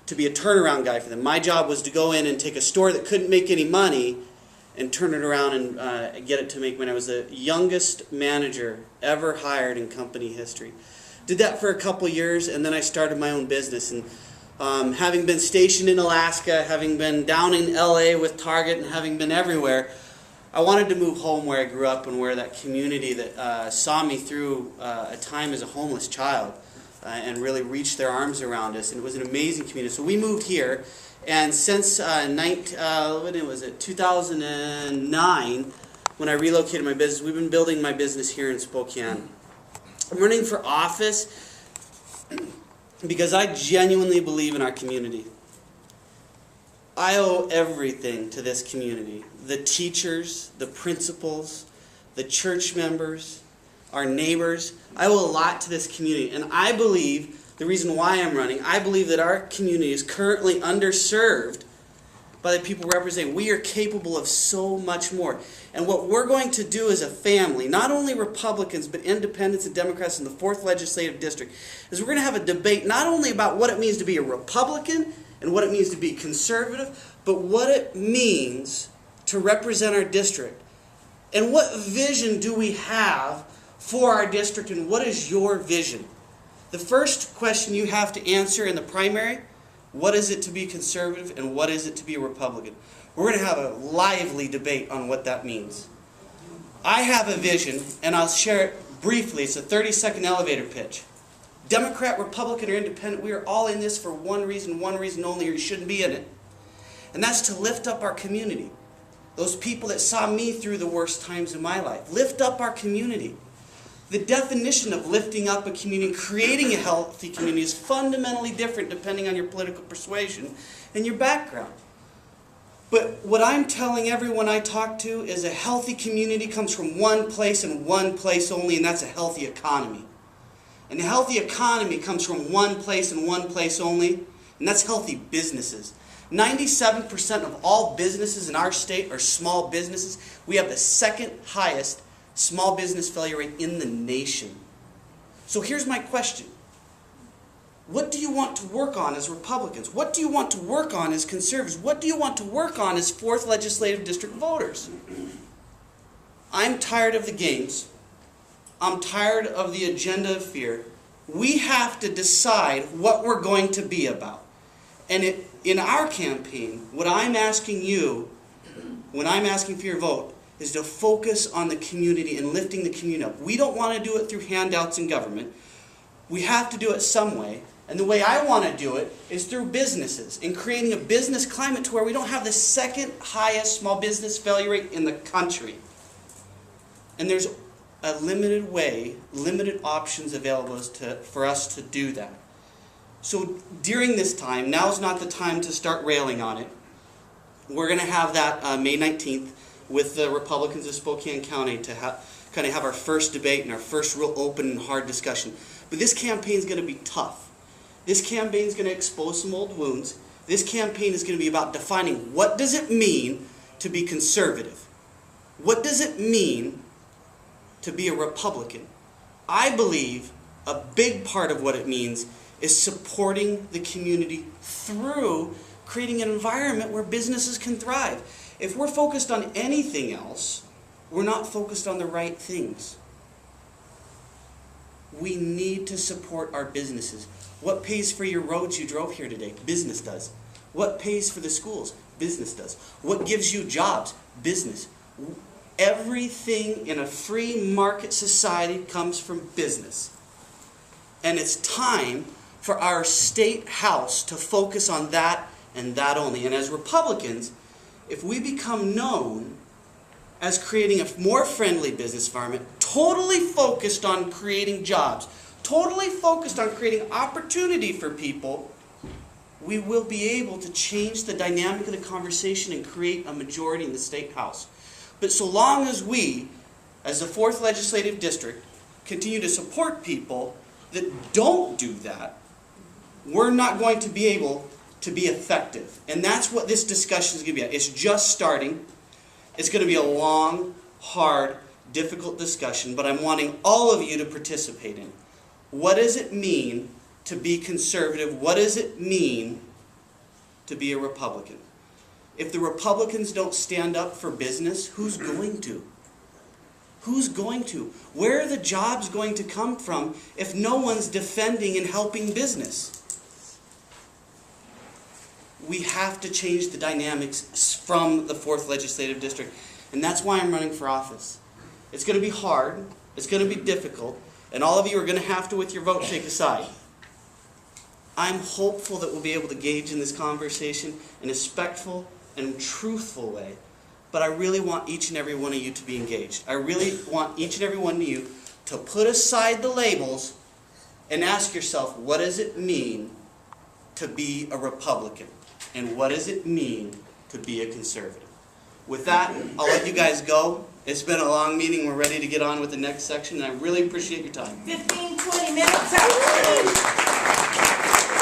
to be a turnaround guy for them. My job was to go in and take a store that couldn't make any money and turn it around and get it to make money. I was the youngest manager ever hired in company history. Did that for a couple years, and then I started my own business. And having been stationed in Alaska, having been down in LA with Target, and having been everywhere, I wanted to move home where I grew up and where that community that saw me through a time as a homeless child and really reached their arms around us. And it was an amazing community. So we moved here. And since 2009, when I relocated my business, we've been building my business here in Spokane. I'm running for office because I genuinely believe in our community. I owe everything to this community. The teachers, the principals, the church members, our neighbors. I owe a lot to this community. And I believe the reason why I'm running, I believe that our community is currently underserved by the people representing. We are capable of so much more. And what we're going to do as a family, not only Republicans, but Independents and Democrats in the 4th Legislative District, is we're going to have a debate not only about what it means to be a Republican and what it means to be conservative, but what it means to represent our district. And what vision do we have for our district, and what is your vision? The first question you have to answer in the primary, what is it to be conservative and what is it to be a Republican? We're going to have a lively debate on what that means. I have a vision, and I'll share it briefly. It's a 30-second elevator pitch. Democrat, Republican, or Independent, we are all in this for one reason only, or you shouldn't be in it. And that's to lift up our community. Those people that saw me through the worst times in my life. Lift up our community. The definition of lifting up a community, creating a healthy community, is fundamentally different depending on your political persuasion and your background. But what I'm telling everyone I talk to is a healthy community comes from one place and one place only, and that's a healthy economy. And a healthy economy comes from one place and one place only, and that's healthy businesses. 97% of all businesses in our state are small businesses. We have the second highest small business failure rate in the nation. So here's my question. What do you want to work on as Republicans? What do you want to work on as conservatives? What do you want to work on as 4th Legislative District voters? I'm tired of the games. I'm tired of the agenda of fear. We have to decide what we're going to be about. And in our campaign, what I'm asking you, when I'm asking for your vote, is to focus on the community and lifting the community up. We don't want to do it through handouts in government. We have to do it some way. And the way I want to do it is through businesses and creating a business climate to where we don't have the second highest small business failure rate in the country. And there's a limited way, limited options available for us to do that. So during this time, now's not the time to start railing on it. We're going to have that May 19th with the Republicans of Spokane County to kind of have our first debate and our first real open and hard discussion. But this campaign is going to be tough. This campaign is going to expose some old wounds. This campaign is going to be about defining what does it mean to be conservative? What does it mean to be a Republican? I believe a big part of what it means is supporting the community through creating an environment where businesses can thrive. If we're focused on anything else, we're not focused on the right things. We need to support our businesses. What pays for your roads you drove here today? Business does. What pays for the schools? Business does. What gives you jobs? Business. Everything in a free market society comes from business. And it's time for our state house to focus on that and that only. And as Republicans, if we become known as creating a more friendly business environment, totally focused on creating jobs, totally focused on creating opportunity for people, we will be able to change the dynamic of the conversation and create a majority in the state house. But so long as we, as the 4th Legislative District, continue to support people that don't do that, we're not going to be able to be effective. And that's what this discussion is going to be at. It's just starting. It's going to be a long, hard, difficult discussion, but I'm wanting all of you to participate in. What does it mean to be conservative? What does it mean to be a Republican? If the Republicans don't stand up for business, who's going to? Who's going to? Where are the jobs going to come from if no one's defending and helping business? We have to change the dynamics from the 4th Legislative District. And that's why I'm running for office. It's going to be hard. It's going to be difficult. And all of you are going to have to, with your vote, take a side. I'm hopeful that we'll be able to engage in this conversation in a respectful and truthful way. But I really want each and every one of you to be engaged. I really want each and every one of you to put aside the labels and ask yourself, what does it mean to be a Republican? And what does it mean to be a conservative? With that, I'll let you guys go. It's been a long meeting. We're ready to get on with the next section, and I really appreciate your time. 15, 20 minutes out.